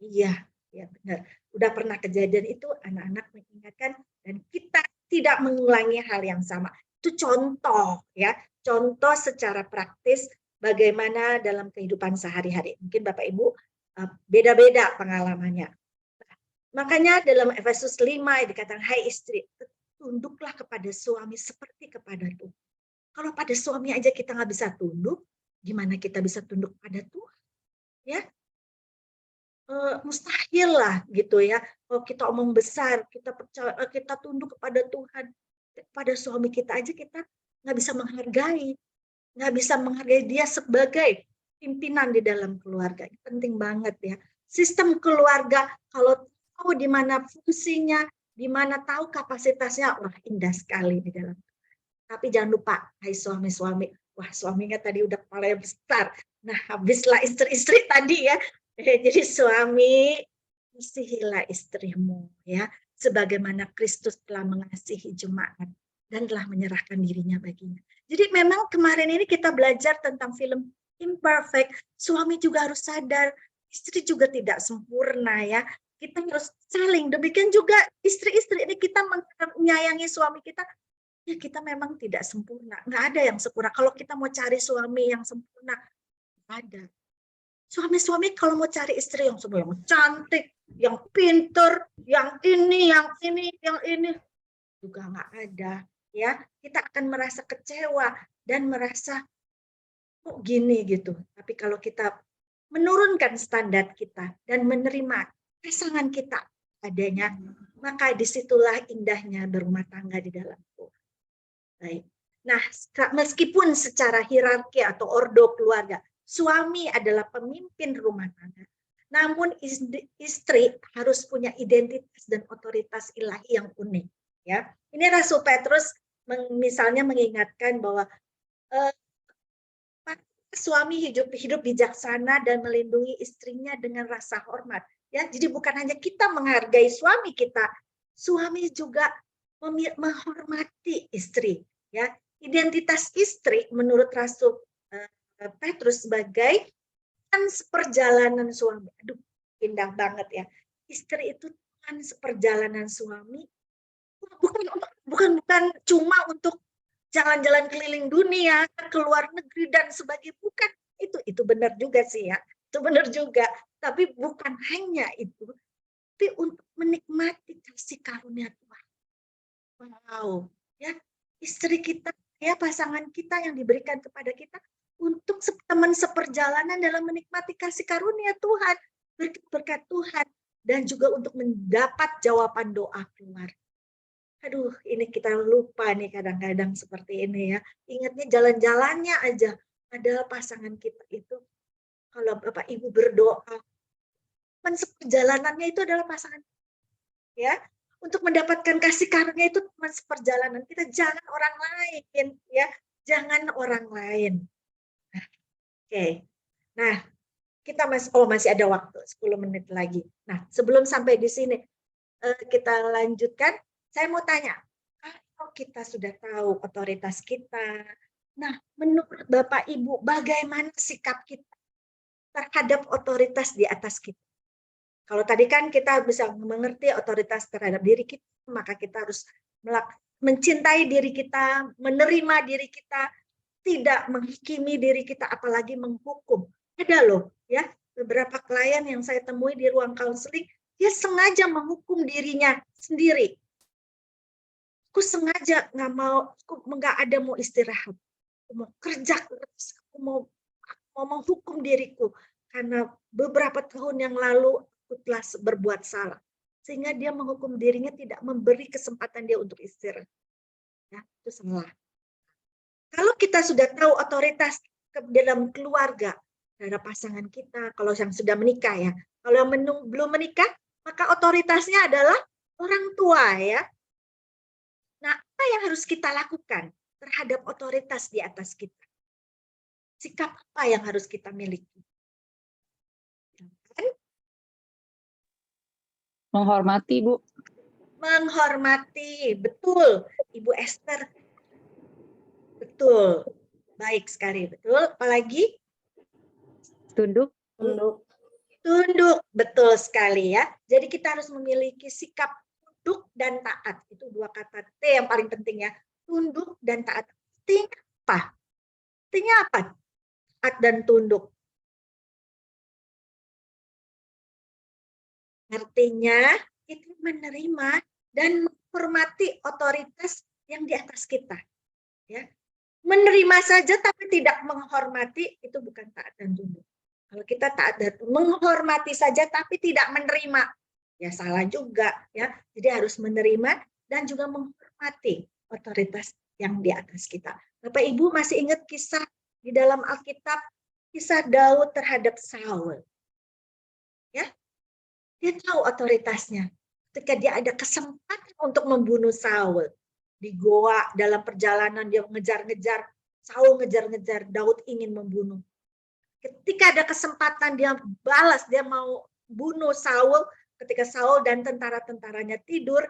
Iya, ya benar. Udah pernah kejadian itu, anak-anak mengingatkan dan kita tidak mengulangi hal yang sama. Itu contoh ya, contoh secara praktis bagaimana dalam kehidupan sehari-hari. Mungkin Bapak Ibu beda-beda pengalamannya. Makanya dalam Efesus 5 dikatakan, hai istri, tunduklah kepada suami seperti kepada Tuhan. Kalau pada suami aja kita nggak bisa tunduk, gimana kita bisa tunduk pada Tuhan? Ya, mustahil lah gitu ya. Kalau kita omong besar, kita percaya, kita tunduk kepada Tuhan, pada suami kita aja kita nggak bisa menghargai dia sebagai pimpinan di dalam keluarga. Penting banget ya. Sistem keluarga kalau tahu di mana fungsinya, di mana tahu kapasitasnya, wah indah sekali di dalam. Tapi jangan lupa, hai suami-suami, wah suaminya tadi udah kepala besar. Nah, habislah istri-istri tadi ya. Jadi suami, kasihilah istrimu ya, sebagaimana Kristus telah mengasihi jemaat dan telah menyerahkan dirinya baginya. Jadi memang kemarin ini kita belajar tentang film Imperfect. Suami juga harus sadar, istri juga tidak sempurna ya. Kita harus saling. Demikian juga istri-istri ini kita menyayangi suami kita. Ya kita memang tidak sempurna. Nggak ada yang sempurna. Kalau kita mau cari suami yang sempurna, nggak ada. Suami-suami kalau mau cari istri yang sempurna, yang cantik, yang pinter, yang ini juga nggak ada. Ya, kita akan merasa kecewa dan merasa kok gini gitu. Tapi kalau kita menurunkan standar kita dan menerima pasangan kita adanya, maka disitulah indahnya berumah tangga di dalam Tuhan. Baik. Nah, meskipun secara hierarki atau ordo keluarga, suami adalah pemimpin rumah tangga, namun istri harus punya identitas dan otoritas ilahi yang unik. Ya, ini Rasul Petrus misalnya mengingatkan bahwa suami hidup bijaksana dan melindungi istrinya dengan rasa hormat. Ya, jadi bukan hanya kita menghargai suami kita, suami juga menghormati istri. Ya, identitas istri menurut Rasul Petrus sebagai teman seperjalanan suami. Aduh, indah banget ya. Istri itu teman seperjalanan suami. Bukan cuma untuk jalan-jalan keliling dunia, ke luar negeri dan sebagainya, bukan. Itu benar juga sih ya. Itu benar juga. Tapi bukan hanya itu, tapi untuk menikmati kasih karunia Tuhan. Wow, ya. Istri kita, ya pasangan kita yang diberikan kepada kita untuk teman seperjalanan dalam menikmati kasih karunia Tuhan, berkat Tuhan, dan juga untuk mendapat jawaban doa keluar. Aduh, ini kita lupa nih kadang-kadang seperti ini ya. Ingatnya jalan-jalannya aja. Padahal pasangan kita itu, kalau Bapak Ibu berdoa, teman seperjalanannya itu adalah pasangan. Ya, untuk mendapatkan kasih karunia itu teman seperjalanan kita, jangan orang lain ya, jangan orang lain. Nah, oke. Nah, kita masih ada waktu 10 menit lagi. Nah, sebelum sampai di sini kita lanjutkan, saya mau tanya, kalau kita sudah tahu otoritas kita, nah menurut Bapak Ibu bagaimana sikap kita terhadap otoritas di atas kita? Kalau tadi kan kita bisa mengerti otoritas terhadap diri kita, maka kita harus mencintai diri kita, menerima diri kita, tidak menghakimi diri kita, apalagi menghukum. Ada loh, ya beberapa klien yang saya temui di ruang counseling, dia sengaja menghukum dirinya sendiri. Aku sengaja nggak ada mau istirahat, aku mau kerja keras, aku mau menghukum diriku karena beberapa tahun yang lalu aku telah berbuat salah, sehingga dia menghukum dirinya, tidak memberi kesempatan dia untuk istirahat. Ya, itu salah. Kalau kita sudah tahu otoritas dalam keluarga terhadap pasangan kita, kalau yang sudah menikah ya, kalau yang belum menikah, maka otoritasnya adalah orang tua ya. Nah, apa yang harus kita lakukan terhadap otoritas di atas kita? Sikap apa yang harus kita miliki? Menghormati, Bu. Menghormati, betul. Ibu Esther, betul. Baik sekali, betul. Apalagi? Tunduk. Tunduk, betul sekali ya. Jadi kita harus memiliki sikap tunduk dan taat. Itu dua kata T yang paling penting ya. Tunduk dan taat. Artinya apa? Artinya apa? Taat dan tunduk. Artinya kita menerima dan menghormati otoritas yang di atas kita. Ya. Menerima saja tapi tidak menghormati, itu bukan taat dan tunduk. Kalau kita taat dan menghormati saja tapi tidak menerima, ya salah juga ya. Jadi harus menerima dan juga menghormati otoritas yang di atas kita. Bapak Ibu masih ingat kisah di dalam Alkitab, kisah Daud terhadap Saul. Ya, dia tahu otoritasnya. Ketika dia ada kesempatan untuk membunuh Saul di goa dalam perjalanan dia mengejar-ngejar, Saul ngejar-ngejar, Daud ingin membunuh. Ketika ada kesempatan dia balas, dia mau bunuh Saul, ketika Saul dan tentara-tentaranya tidur,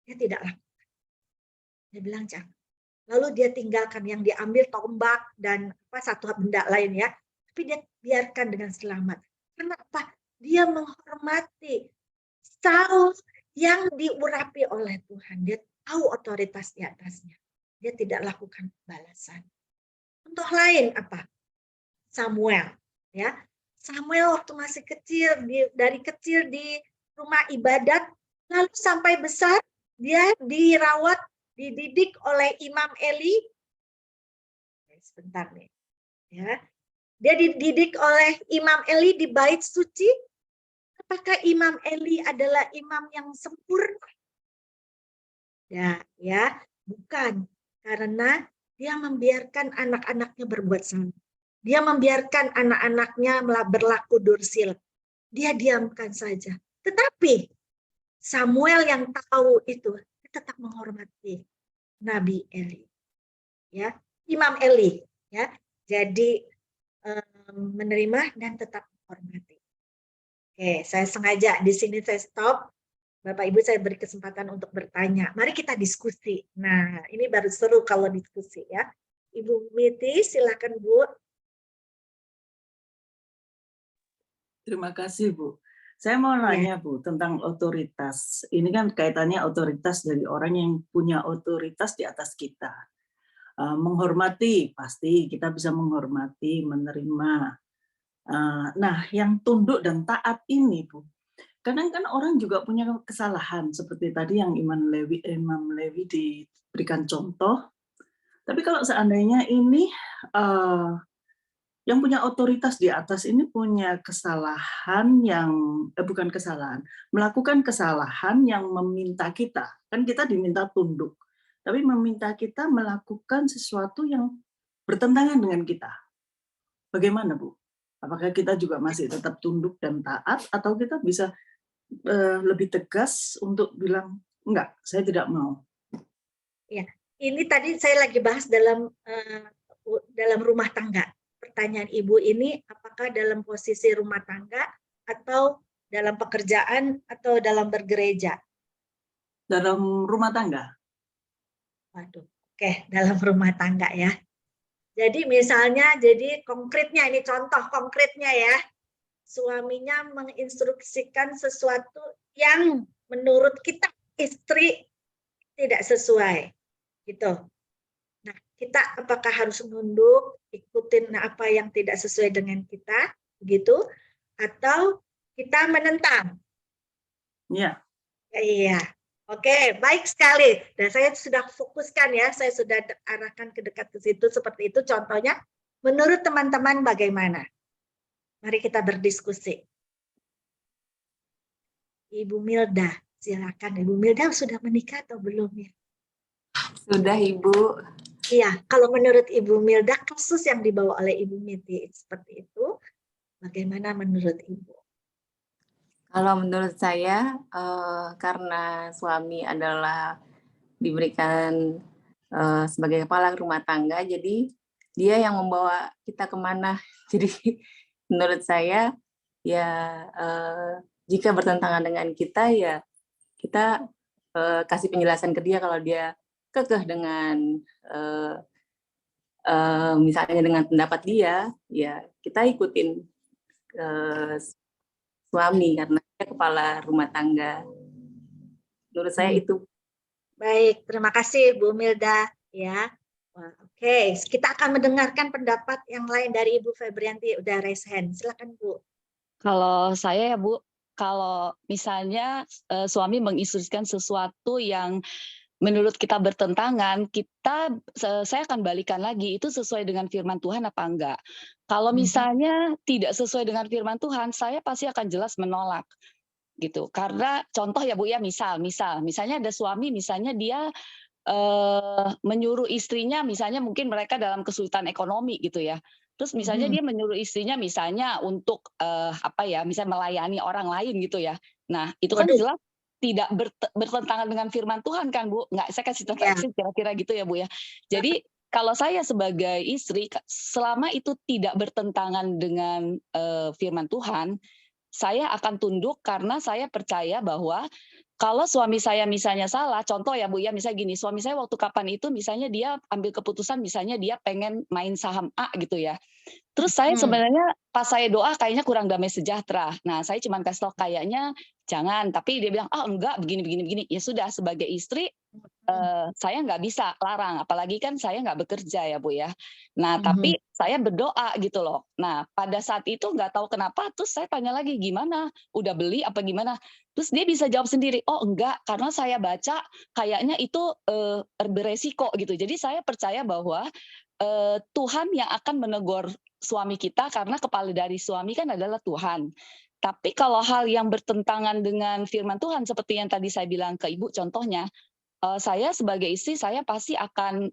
dia tidak lakukan. Dia bilang jangan. Lalu dia tinggalkan yang diambil tombak dan satu benda lain ya. Tapi dia biarkan dengan selamat. Kenapa? Dia menghormati Saul yang diurapi oleh Tuhan. Dia tahu otoritas di atasnya. Dia tidak lakukan balasan. Contoh lain apa? Samuel, ya. Samuel waktu masih kecil, dari kecil di rumah ibadat, lalu sampai besar dia dirawat, dididik oleh Imam Eli. Sebentar nih, ya. Dia dididik oleh Imam Eli di bait suci. Apakah Imam Eli adalah imam yang sempurna? Ya, bukan, karena dia membiarkan anak-anaknya berbuat salah. Dia membiarkan anak-anaknya berlaku dursil. Dia diamkan saja. Tetapi Samuel yang tahu itu, dia tetap menghormati Nabi Eli. Ya, Imam Eli. Ya, jadi menerima dan tetap menghormati. Oke, saya sengaja di sini saya stop. Bapak Ibu saya beri kesempatan untuk bertanya. Mari kita diskusi. Nah, ini baru seru kalau diskusi ya. Ibu Miti, silakan Bu. Terima kasih, Bu. Saya mau nanya, Bu, tentang otoritas. Ini kan kaitannya otoritas dari orang yang punya otoritas di atas kita. Menghormati, pasti kita bisa menghormati, menerima. Nah, yang tunduk dan taat ini, Bu, kadang kan orang juga punya kesalahan, seperti tadi yang Imam Lewi diberikan contoh. Tapi kalau seandainya ini yang punya otoritas di atas ini punya kesalahan yang bukan kesalahan, melakukan kesalahan yang meminta kita, kan kita diminta tunduk, tapi meminta kita melakukan sesuatu yang bertentangan dengan kita. Bagaimana, Bu? Apakah kita juga masih tetap tunduk dan taat, atau kita bisa lebih tegas untuk bilang enggak, saya tidak mau? Ya, ini tadi saya lagi bahas dalam rumah tangga. Pertanyaan Ibu ini apakah dalam posisi rumah tangga atau dalam pekerjaan atau dalam bergereja? Dalam rumah tangga. Waduh, oke, dalam rumah tangga ya. Jadi misalnya, jadi konkretnya ini contoh konkretnya ya. Suaminya menginstruksikan sesuatu yang menurut kita istri tidak sesuai, gitu. Nah, kita apakah harus nunduk, ikutin apa yang tidak sesuai dengan kita, begitu, atau kita menentang? Iya. Iya. Oke, baik sekali. Dan saya sudah fokuskan ya, saya sudah arahkan ke dekat ke situ seperti itu. Contohnya, menurut teman-teman bagaimana? Mari kita berdiskusi. Ibu Milda, silakan. Ibu Milda sudah menikah atau belum ya? Sudah, Ibu. Iya, kalau menurut Ibu Milda, kasus yang dibawa oleh Ibu Miti seperti itu, bagaimana menurut Ibu? Kalau menurut saya, karena suami adalah diberikan sebagai kepala rumah tangga, jadi dia yang membawa kita kemana. Jadi menurut saya, ya jika bertentangan dengan kita, ya kita kasih penjelasan ke dia. Kalau dia kekeh dengan misalnya dengan pendapat dia, ya kita ikutin suami karena dia kepala rumah tangga. Menurut saya itu. Baik, terima kasih Bu Milda ya. Oke, kita akan mendengarkan pendapat yang lain dari Ibu Febrianti. Udah raise hand, silakan Bu. Kalau saya ya Bu, kalau misalnya suami menginstruksikan sesuatu yang menurut kita bertentangan, saya akan balikan lagi, itu sesuai dengan firman Tuhan apa enggak. Kalau misalnya tidak sesuai dengan firman Tuhan, saya pasti akan jelas menolak gitu. Karena contoh ya Bu ya, misalnya ada suami, misalnya dia menyuruh istrinya, misalnya mungkin mereka dalam kesulitan ekonomi gitu ya. Terus misalnya dia menyuruh istrinya misalnya untuk misalnya melayani orang lain gitu ya. Nah, itu kan jelas tidak bertentangan dengan firman Tuhan kan Bu? Nggak, saya kasih contoh ekstrim kira-kira gitu ya Bu ya. Jadi kalau saya sebagai istri, selama itu tidak bertentangan dengan firman Tuhan, saya akan tunduk karena saya percaya bahwa kalau suami saya misalnya salah, contoh ya Bu ya, misalnya gini, suami saya waktu kapan itu misalnya dia ambil keputusan misalnya dia pengen main saham A gitu ya. Terus saya sebenarnya pas saya doa kayaknya kurang damai sejahtera. Nah, saya cuma kasih tahu kayaknya jangan, tapi dia bilang, enggak, begini. Ya sudah, sebagai istri saya nggak bisa larang, apalagi kan saya nggak bekerja ya Bu ya. Nah, tapi saya berdoa gitu loh. Nah, pada saat itu nggak tahu kenapa, terus saya tanya lagi, gimana? Udah beli apa gimana? Terus dia bisa jawab sendiri, oh enggak, karena saya baca kayaknya itu beresiko gitu. Jadi saya percaya bahwa Tuhan yang akan menegur suami kita, karena kepala dari suami kan adalah Tuhan. Tapi kalau hal yang bertentangan dengan firman Tuhan, seperti yang tadi saya bilang ke Ibu contohnya, saya sebagai istri saya pasti akan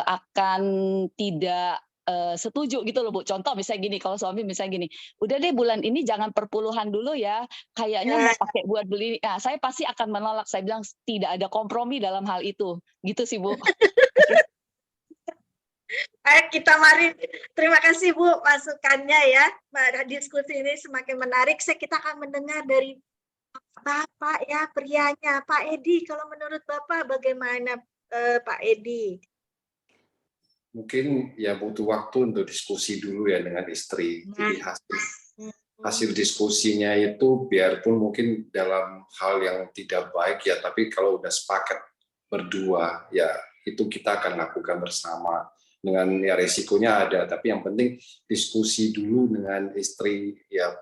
akan tidak setuju gitu loh Bu. Contoh misalnya gini, kalau suami misalnya gini, udah deh bulan ini jangan perpuluhan dulu ya, kayaknya mau pakai buat beli. Nah, saya pasti akan menolak. Saya bilang tidak ada kompromi dalam hal itu. Gitu sih Bu. Kita mari, terima kasih Bu masukannya ya. Diskusi ini semakin menarik. Kita akan mendengar dari Bapak ya, prianya, Pak Edi. Kalau menurut Bapak bagaimana Pak Edi? Mungkin ya butuh waktu untuk diskusi dulu ya dengan istri. Jadi hasil diskusinya itu biarpun mungkin dalam hal yang tidak baik ya, tapi kalau udah sepakat berdua ya itu kita akan lakukan bersama. Dengan ya resikonya ada, tapi yang penting diskusi dulu dengan istri ya,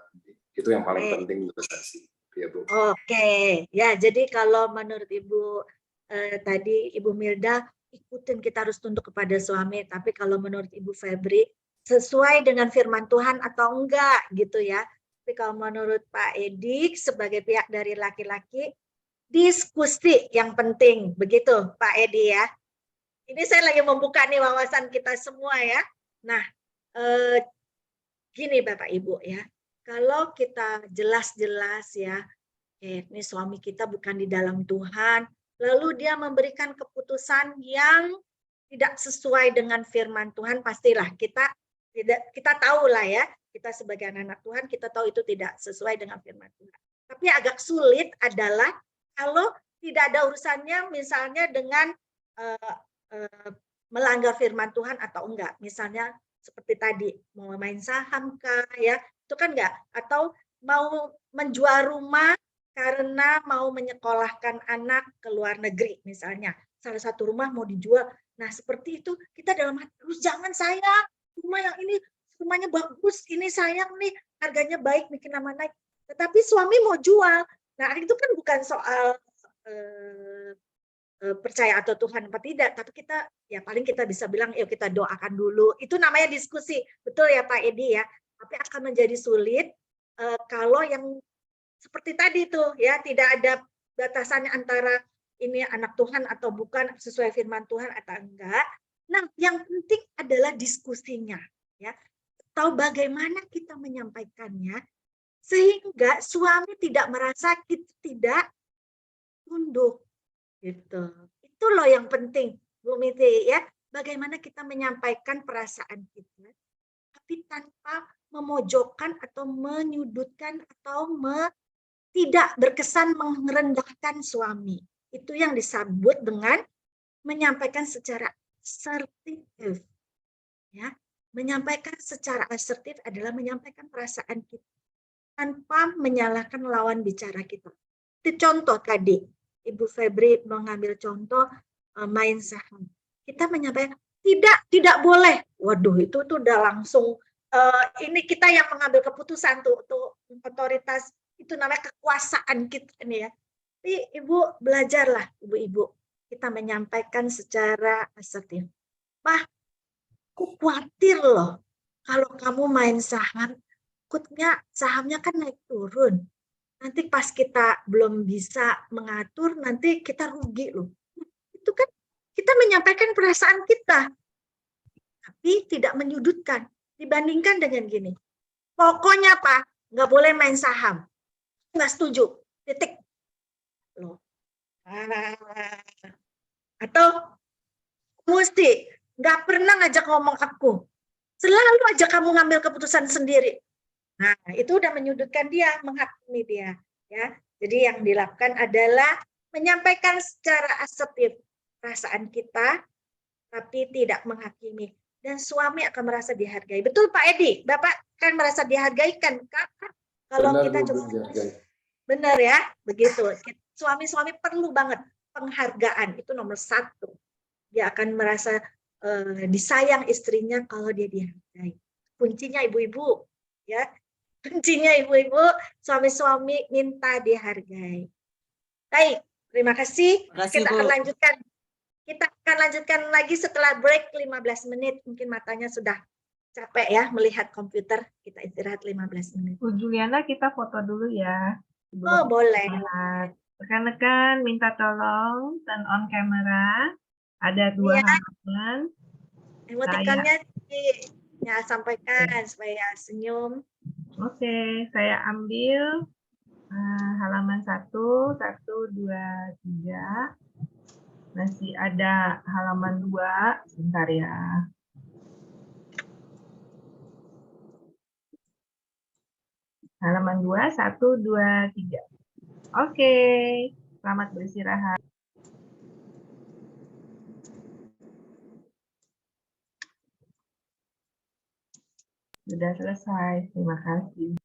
itu yang paling penting menurut saya sih. Ya, Bu. Oke, ya jadi kalau menurut Ibu tadi Ibu Milda, ikutin, kita harus tunduk kepada suami. Tapi kalau menurut Ibu Febri, sesuai dengan firman Tuhan atau enggak gitu ya. Tapi kalau menurut Pak Edi sebagai pihak dari laki-laki, diskusi yang penting, begitu Pak Edi ya. Ini saya lagi membuka nih wawasan kita semua ya. Nah, gini Bapak Ibu ya, kalau kita jelas-jelas ya, ini suami kita bukan di dalam Tuhan, lalu dia memberikan keputusan yang tidak sesuai dengan firman Tuhan, pastilah kita tahu lah ya, kita sebagai anak Tuhan kita tahu itu tidak sesuai dengan firman Tuhan. Tapi agak sulit adalah kalau tidak ada urusannya misalnya dengan melanggar firman Tuhan atau enggak, misalnya seperti tadi mau main saham kah ya, itu kan enggak, atau mau menjual rumah karena mau menyekolahkan anak ke luar negeri misalnya, salah satu rumah mau dijual. Nah seperti itu kita dalam hati, jangan sayang, rumah yang ini rumahnya bagus, ini sayang nih, harganya baik, bikin nama naik, tetapi suami mau jual. Nah itu kan bukan soal percaya atau Tuhan apa tidak, tapi kita ya paling kita bisa bilang yuk kita doakan dulu, itu namanya diskusi, betul ya Pak Edi ya. Tapi akan menjadi sulit kalau yang seperti tadi tuh ya, tidak ada batasannya antara ini anak Tuhan atau bukan, sesuai firman Tuhan atau enggak. Nah yang penting adalah diskusinya ya, tahu bagaimana kita menyampaikannya sehingga suami tidak merasa kita tidak tunduk. Gitu. Itu loh yang penting, Bu Miti ya. Bagaimana kita menyampaikan perasaan kita, tapi tanpa memojokkan atau menyudutkan atau tidak berkesan merendahkan suami. Itu yang disebut dengan menyampaikan secara asertif. Ya, menyampaikan secara asertif adalah menyampaikan perasaan kita tanpa menyalahkan lawan bicara kita. Itu contoh tadi. Ibu Febri mengambil contoh main saham. Kita menyampaikan tidak boleh. Waduh, itu tuh udah langsung ini kita yang mengambil keputusan tuh otoritas, itu namanya kekuasaan kita nih ya. Tapi Ibu belajarlah, ibu-ibu, kita menyampaikan secara asertif. Mah, aku khawatir loh kalau kamu main saham, takutnya sahamnya kan naik turun. Nanti pas kita belum bisa mengatur, nanti kita rugi loh. Itu kan kita menyampaikan perasaan kita, tapi tidak menyudutkan. Dibandingkan dengan gini, pokoknya Pak, nggak boleh main saham. Nggak setuju, titik. Loh. Atau mesti nggak pernah ngajak ngomong aku. Selalu aja kamu ngambil keputusan sendiri. Nah, itu udah menyudutkan dia, menghakimi dia. Ya, jadi yang dilakukan adalah menyampaikan secara asertif perasaan kita, tapi tidak menghakimi. Dan suami akan merasa dihargai. Betul Pak Edi, Bapak kan merasa dihargai kan, Kak? Kalau Benar, kita Bu, cuma dihargai. benar ya, begitu. Suami-suami perlu banget penghargaan, itu nomor 1. Dia akan merasa disayang istrinya kalau dia dihargai. Kuncinya ibu-ibu, ya. Kuncinya ibu-ibu, suami-suami minta dihargai. Baik, terima kasih. Terima kasih, Kita Bu. akan lanjutkan. Kita akan lanjutkan lagi setelah break 15 menit. Mungkin matanya sudah capek ya melihat komputer. Kita istirahat 15 menit. Bu Juliana, kita foto dulu ya. Oh, boleh. Rekan-rekan minta tolong turn on kamera. Ada 2 Iya. halaman. Emotikonnya ya, sampaikan supaya senyum. Oke, saya ambil halaman 1, 2, 3. Masih ada halaman 2, sebentar ya. Halaman 2, 1, 2, 3. Oke, selamat beristirahat. Sudah selesai, terima kasih.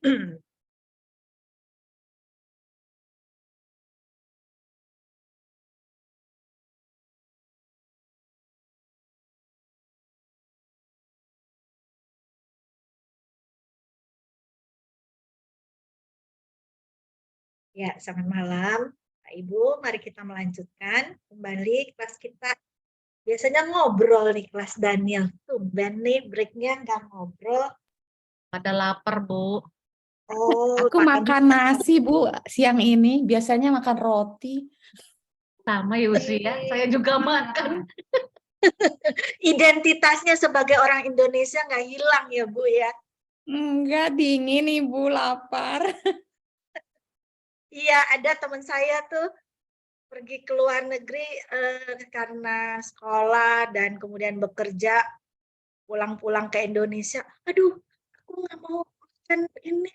Ya, selamat malam, Pak Ibu. Mari kita melanjutkan kembali kelas kita. Biasanya ngobrol nih kelas Daniel. Tumben nih breaknya nggak ngobrol. Pada lapar, Bu. Oh, Aku makan nasi, Bu, siang ini. Biasanya makan roti. Sama ya usia, saya juga makan. Identitasnya sebagai orang Indonesia nggak hilang ya, Bu ya? Enggak, dingin Ibu, lapar. Iya, ada teman saya tuh pergi ke luar negeri karena sekolah dan kemudian bekerja, pulang-pulang ke Indonesia. Aduh, aku nggak mau makan ini,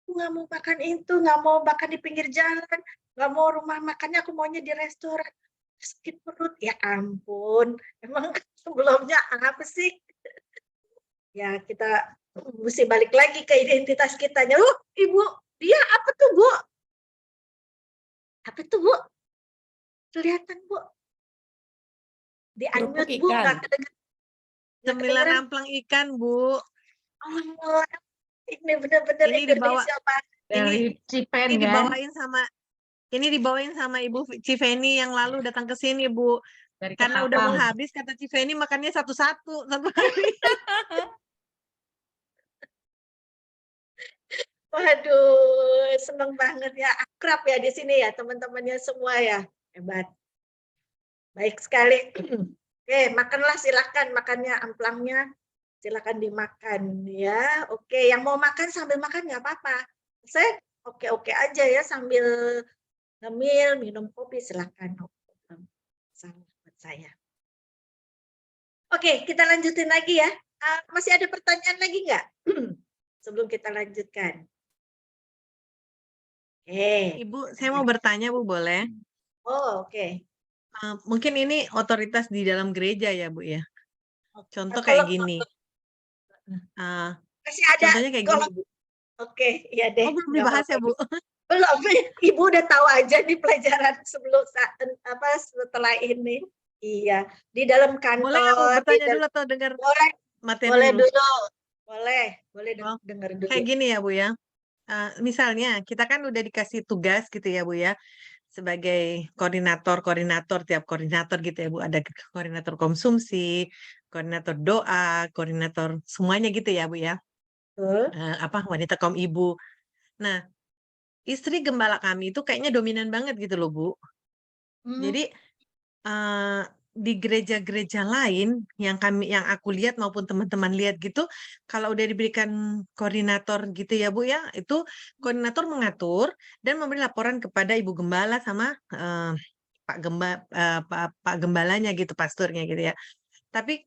aku nggak mau makan itu, nggak mau makan di pinggir jalan, nggak mau rumah makannya, aku maunya di restoran. Sakit perut, ya ampun. Emang sebelumnya apa sih? Ya kita mesti balik lagi ke identitas kitanya. Loh, Ibu, dia apa tuh, Bu? Apa tuh, Bu? Kelihatan, Bu. Di Kerupuk unmute, Bu. ikan. Nggak kedengeran. Cemilan amplang ikan, Bu. Oh, ini benar-benar Ini dibawa Indonesia banget. Dari Cipen, Ini kan? dibawain sama Ibu Civeni yang lalu datang ke sini, Bu. Dari Karena udah mau Ketapang. habis, kata Civeni makannya satu-satu satu hari. Waduh, seneng banget ya. Akrab ya di sini ya, teman-temannya semua ya. Hebat. Baik sekali. Oke, makanlah silakan, makannya amplangnya silakan dimakan ya. Oke, yang mau makan sambil makan nggak apa-apa. Saya oke-oke aja ya sambil ngemil, minum kopi silakan. Salah buat saya. Oke, kita lanjutin lagi ya. Masih ada pertanyaan lagi nggak? Sebelum kita lanjutkan. Ibu, saya mau bertanya, Bu, boleh? Oh, oke. Mungkin ini otoritas di dalam gereja ya, Bu ya. Contoh Kalau- kayak gini. Masih ada. Contohnya kayak gini, Bu. Oke, iya deh. Oh, belum nggak dibahas ya, apa-apa. Bu? Belum, Ibu udah tahu aja di pelajaran sebelum setelah ini. Iya, di dalam kantor. Boleh nggak, Bu, bertanya di dulu atau dengar boleh, materi boleh dulu? boleh dengar dulu. Kayak gini ya, Bu ya. Misalnya kita kan udah dikasih tugas gitu ya, Bu ya, sebagai koordinator tiap koordinator gitu ya, Bu. Ada koordinator konsumsi, koordinator doa, koordinator semuanya gitu ya, Bu ya. Wanita kaum ibu. Nah, istri gembala kami itu kayaknya dominan banget gitu loh, Bu. Jadi di gereja-gereja lain yang aku lihat maupun teman-teman lihat gitu, kalau udah diberikan koordinator gitu ya, Bu ya, itu koordinator mengatur dan memberi laporan kepada ibu gembala sama Pak gembalanya gitu, pasturnya gitu ya. Tapi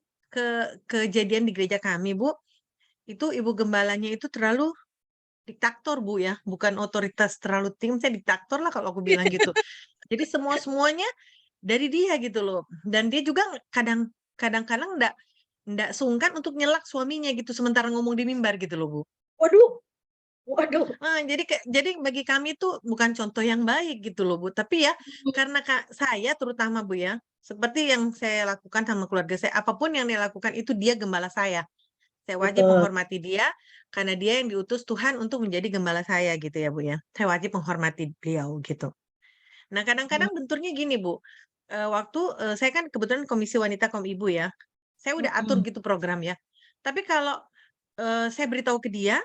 kejadian di gereja kami, Bu, itu ibu gembalanya itu terlalu diktator, Bu ya, bukan otoritas terlalu tinggi, saya diktator lah kalau aku bilang gitu. Jadi semuanya dari dia gitu loh. Dan dia juga kadang-kadang enggak sungkan untuk nyelak suaminya gitu sementara ngomong di mimbar gitu loh, Bu. Waduh. Jadi bagi kami itu bukan contoh yang baik gitu loh, Bu. Tapi ya karena saya terutama, Bu ya, seperti yang saya lakukan sama keluarga saya, apapun yang dia lakukan itu dia gembala saya. Saya wajib menghormati dia karena dia yang diutus Tuhan untuk menjadi gembala saya gitu ya, Bu ya. Saya wajib menghormati beliau gitu. Nah, kadang-kadang benturnya gini, Bu. Waktu saya kan kebetulan Komisi Wanita Kaum Ibu ya. Saya udah atur gitu program ya. Tapi kalau saya beritahu ke dia,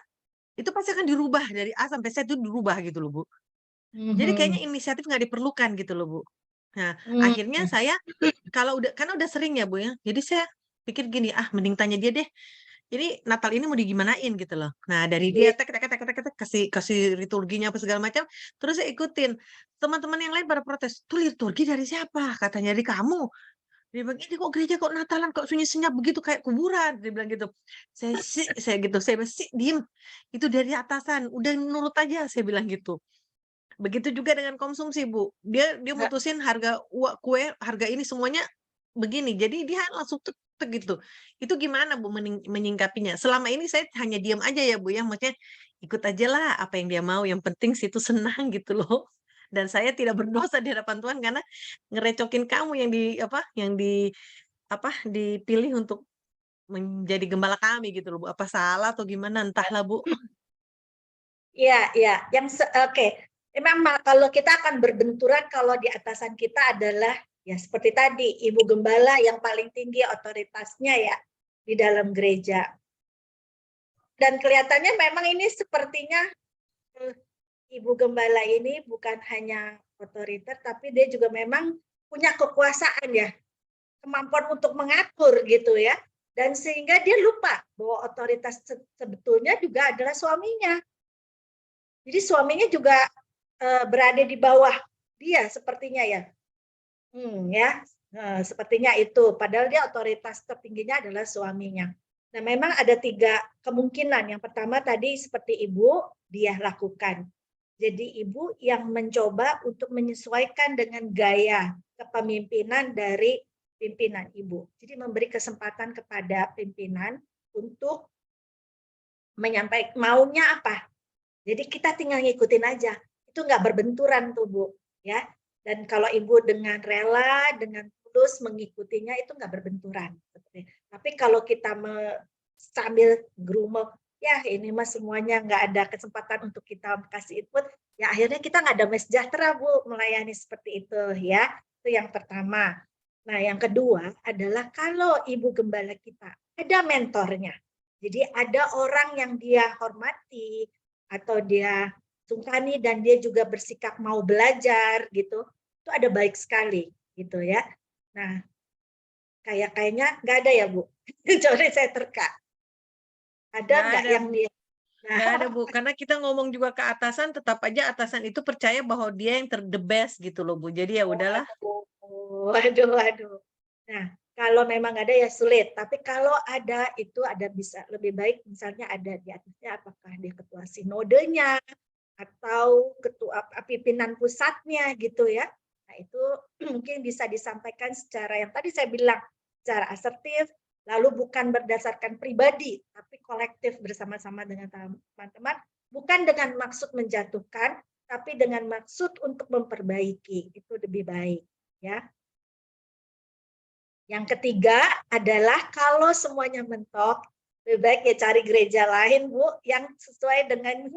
itu pasti akan dirubah dari A sampai Z itu dirubah gitu loh, Bu. Jadi kayaknya inisiatif nggak diperlukan gitu loh, Bu. Nah, akhirnya saya karena udah sering ya, Bu ya. Jadi saya pikir gini, mending tanya dia deh. Jadi Natal ini mau digimanain gitu loh. Nah, dari dia kasih liturginya apa segala macam, terus saya ikutin. Teman-teman yang lain pada protes, "Tuh liturgi dari siapa?" Katanya, "Dari kamu." Dia bilang, "Ini kok gereja kok Natalan kok sunyi senyap begitu kayak kuburan." Dia bilang gitu. Saya gitu, saya bilang, diem. Itu dari atasan, udah nurut aja, saya bilang gitu. Begitu juga dengan konsumsi, Bu. Dia mutusin harga kue, harga ini semuanya begini. Jadi dia langsung gitu. Itu gimana Bu menyingkapinya? Selama ini saya hanya diam aja ya Bu ya, maksudnya ikut aja lah apa yang dia mau, yang penting situ senang gitu loh. Dan saya tidak berdosa di hadapan Tuhan karena ngerecokin kamu yang dipilih untuk menjadi gembala kami gitu loh Bu. Apa salah atau gimana entahlah Bu. Iya, iya. Oke. Memang kalau kita akan berbenturan kalau di atasan kita adalah ya seperti tadi ibu gembala yang paling tinggi otoritasnya ya di dalam gereja. Dan kelihatannya memang ini sepertinya ibu gembala ini bukan hanya otoriter tapi dia juga memang punya kekuasaan ya, kemampuan untuk mengatur gitu ya. Dan sehingga dia lupa bahwa otoritas sebetulnya juga adalah suaminya. Jadi suaminya juga berada di bawah dia sepertinya ya. Sepertinya itu. Padahal dia otoritas tertingginya adalah suaminya. Nah, memang ada 3 kemungkinan. Yang pertama tadi seperti ibu, dia lakukan. Jadi ibu yang mencoba untuk menyesuaikan dengan gaya kepemimpinan dari pimpinan ibu. Jadi memberi kesempatan kepada pimpinan untuk menyampaikan maunya apa. Jadi kita tinggal ngikutin aja. Itu nggak berbenturan tuh Bu, ya. Dan kalau ibu dengan rela, dengan tulus mengikutinya itu nggak berbenturan. Tapi kalau kita sambil grumel, ya ini mah semuanya nggak ada kesempatan untuk kita kasih input, ya akhirnya kita nggak damai sejahtera Bu melayani seperti itu ya. Itu yang pertama. Nah yang kedua adalah kalau ibu gembala kita ada mentornya. Jadi ada orang yang dia hormati, atau dia sungkani dan dia juga bersikap mau belajar gitu, itu ada baik sekali gitu ya. Nah, kayaknya nggak ada ya Bu. Jadi saya terka. Ada nggak yang dia? Nggak ada Bu, karena kita ngomong juga ke atasan, tetap aja atasan itu percaya bahwa dia yang the best gitu loh Bu. Jadi ya udahlah. Waduh. Nah, kalau memang ada ya sulit, tapi kalau ada itu ada bisa lebih baik misalnya ada di atasnya apakah dia ketua sinodenya atau ketua pimpinan pusatnya gitu ya. Nah, itu mungkin bisa disampaikan secara yang tadi saya bilang secara asertif, lalu bukan berdasarkan pribadi, tapi kolektif bersama-sama dengan teman-teman, bukan dengan maksud menjatuhkan, tapi dengan maksud untuk memperbaiki, itu lebih baik ya. Yang ketiga adalah kalau semuanya mentok, lebih baik ya cari gereja lain Bu yang sesuai dengan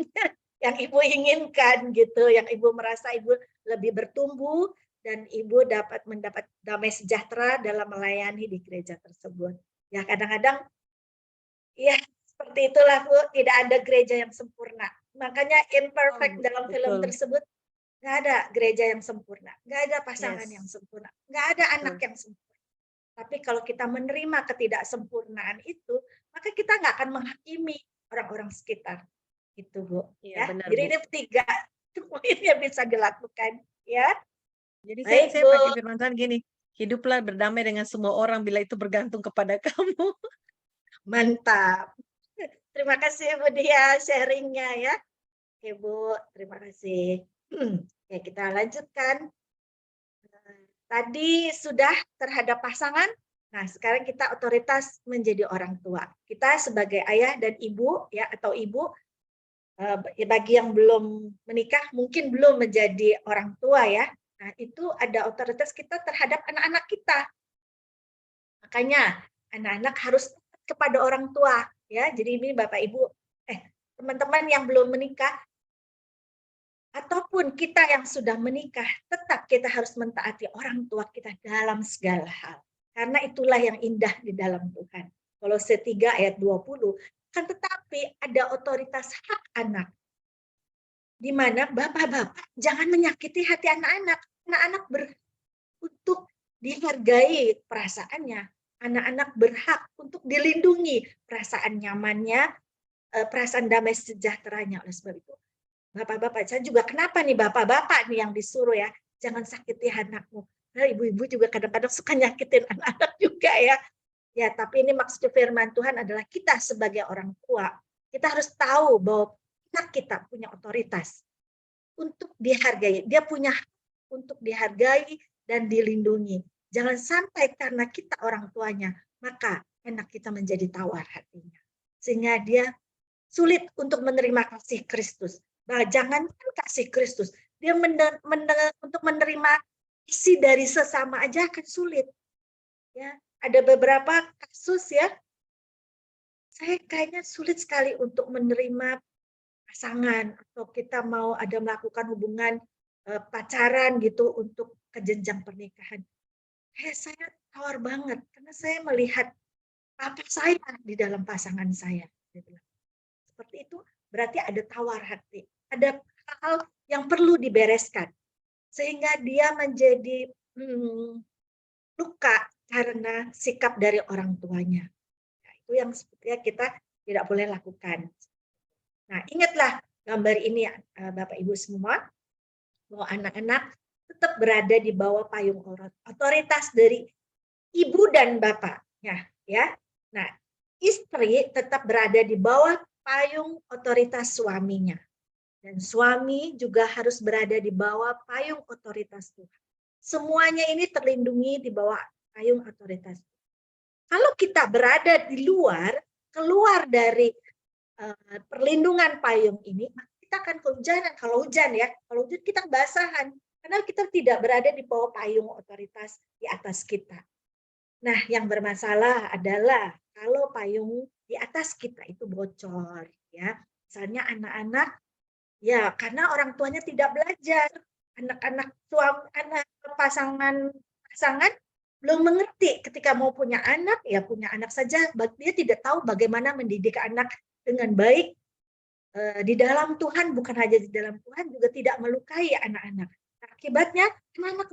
yang Ibu inginkan gitu, yang Ibu merasa Ibu lebih bertumbuh dan Ibu mendapat damai sejahtera dalam melayani di gereja tersebut. Ya kadang-kadang ya seperti itulah Bu, tidak ada gereja yang sempurna. Makanya imperfect dalam film tersebut nggak ada gereja yang sempurna, nggak ada pasangan yang sempurna, nggak ada anak yang sempurna. Tapi kalau kita menerima ketidaksempurnaan itu, maka kita nggak akan menghakimi orang-orang sekitar. Gitu, Bu. Iya, benar, Jadi Bu. ini 3 poin yang bisa dilakukan. Ya. Jadi saya pakai firman Tuhan gini, hiduplah berdamai dengan semua orang bila itu bergantung kepada kamu. Mantap. Terima kasih Bu Dia sharingnya ya. Oke Bu, terima kasih. Ya kita lanjutkan. Tadi sudah terhadap pasangan, nah sekarang kita otoritas menjadi orang tua. Kita sebagai ayah dan ibu ya atau ibu, bagi yang belum menikah mungkin belum menjadi orang tua ya. Nah itu ada otoritas kita terhadap anak-anak kita. Makanya anak-anak harus kepada orang tua ya. Jadi ini Bapak Ibu, teman-teman yang belum menikah, ataupun kita yang sudah menikah, tetap kita harus mentaati orang tua kita dalam segala hal. Karena itulah yang indah di dalam Tuhan. Kolose 3 ayat 20. Kan tetapi ada otoritas hak anak. Di mana bapak-bapak jangan menyakiti hati anak-anak. Anak-anak berhak untuk dihargai perasaannya. Anak-anak berhak untuk dilindungi perasaan nyamannya, perasaan damai sejahteranya. Oleh sebab itu, Bapak-bapak, saya juga kenapa nih bapak-bapak nih yang disuruh ya, jangan sakiti anakmu. Nah, ibu-ibu juga kadang-kadang suka nyakitin anak-anak juga ya. Ya, tapi ini maksud firman Tuhan adalah kita sebagai orang tua, kita harus tahu bahwa anak kita punya otoritas untuk dihargai. Dia punya hak untuk dihargai dan dilindungi. Jangan sampai karena kita orang tuanya, maka anak kita menjadi tawar hatinya. Sehingga dia sulit untuk menerima kasih Kristus. Nah, jangankan kasih Kristus, dia untuk menerima isi dari sesama aja akan sulit. Ya, ada beberapa kasus ya, saya kayaknya sulit sekali untuk menerima pasangan atau kita mau ada melakukan hubungan pacaran gitu untuk ke jenjang pernikahan. Saya tawar banget karena saya melihat apa saya di dalam pasangan saya. Seperti itu berarti ada tawar hati, ada hal yang perlu dibereskan sehingga dia menjadi luka karena sikap dari orang tuanya. Nah, itu yang sebetulnya kita tidak boleh lakukan. Nah, ingatlah gambar ini Bapak Ibu semua, bahwa anak-anak tetap berada di bawah payung otoritas dari ibu dan bapaknya, ya. Nah, istri tetap berada di bawah payung otoritas suaminya. Dan suami juga harus berada di bawah payung otoritas Tuhan. Semuanya ini terlindungi di bawah payung otoritas. Kalau kita berada di luar, keluar dari perlindungan payung ini, kita akan kehujanan. Kalau hujan ya, kalau hujan kita kebasahan. Karena kita tidak berada di bawah payung otoritas di atas kita. Nah, yang bermasalah adalah kalau payung di atas kita itu bocor, ya. Misalnya anak-anak, ya karena orang tuanya tidak belajar, anak-anak pasangan belum mengerti ketika mau punya anak, ya punya anak saja, dia tidak tahu bagaimana mendidik anak dengan baik di dalam Tuhan, bukan hanya di dalam Tuhan, juga tidak melukai anak-anak. Nah, akibatnya anak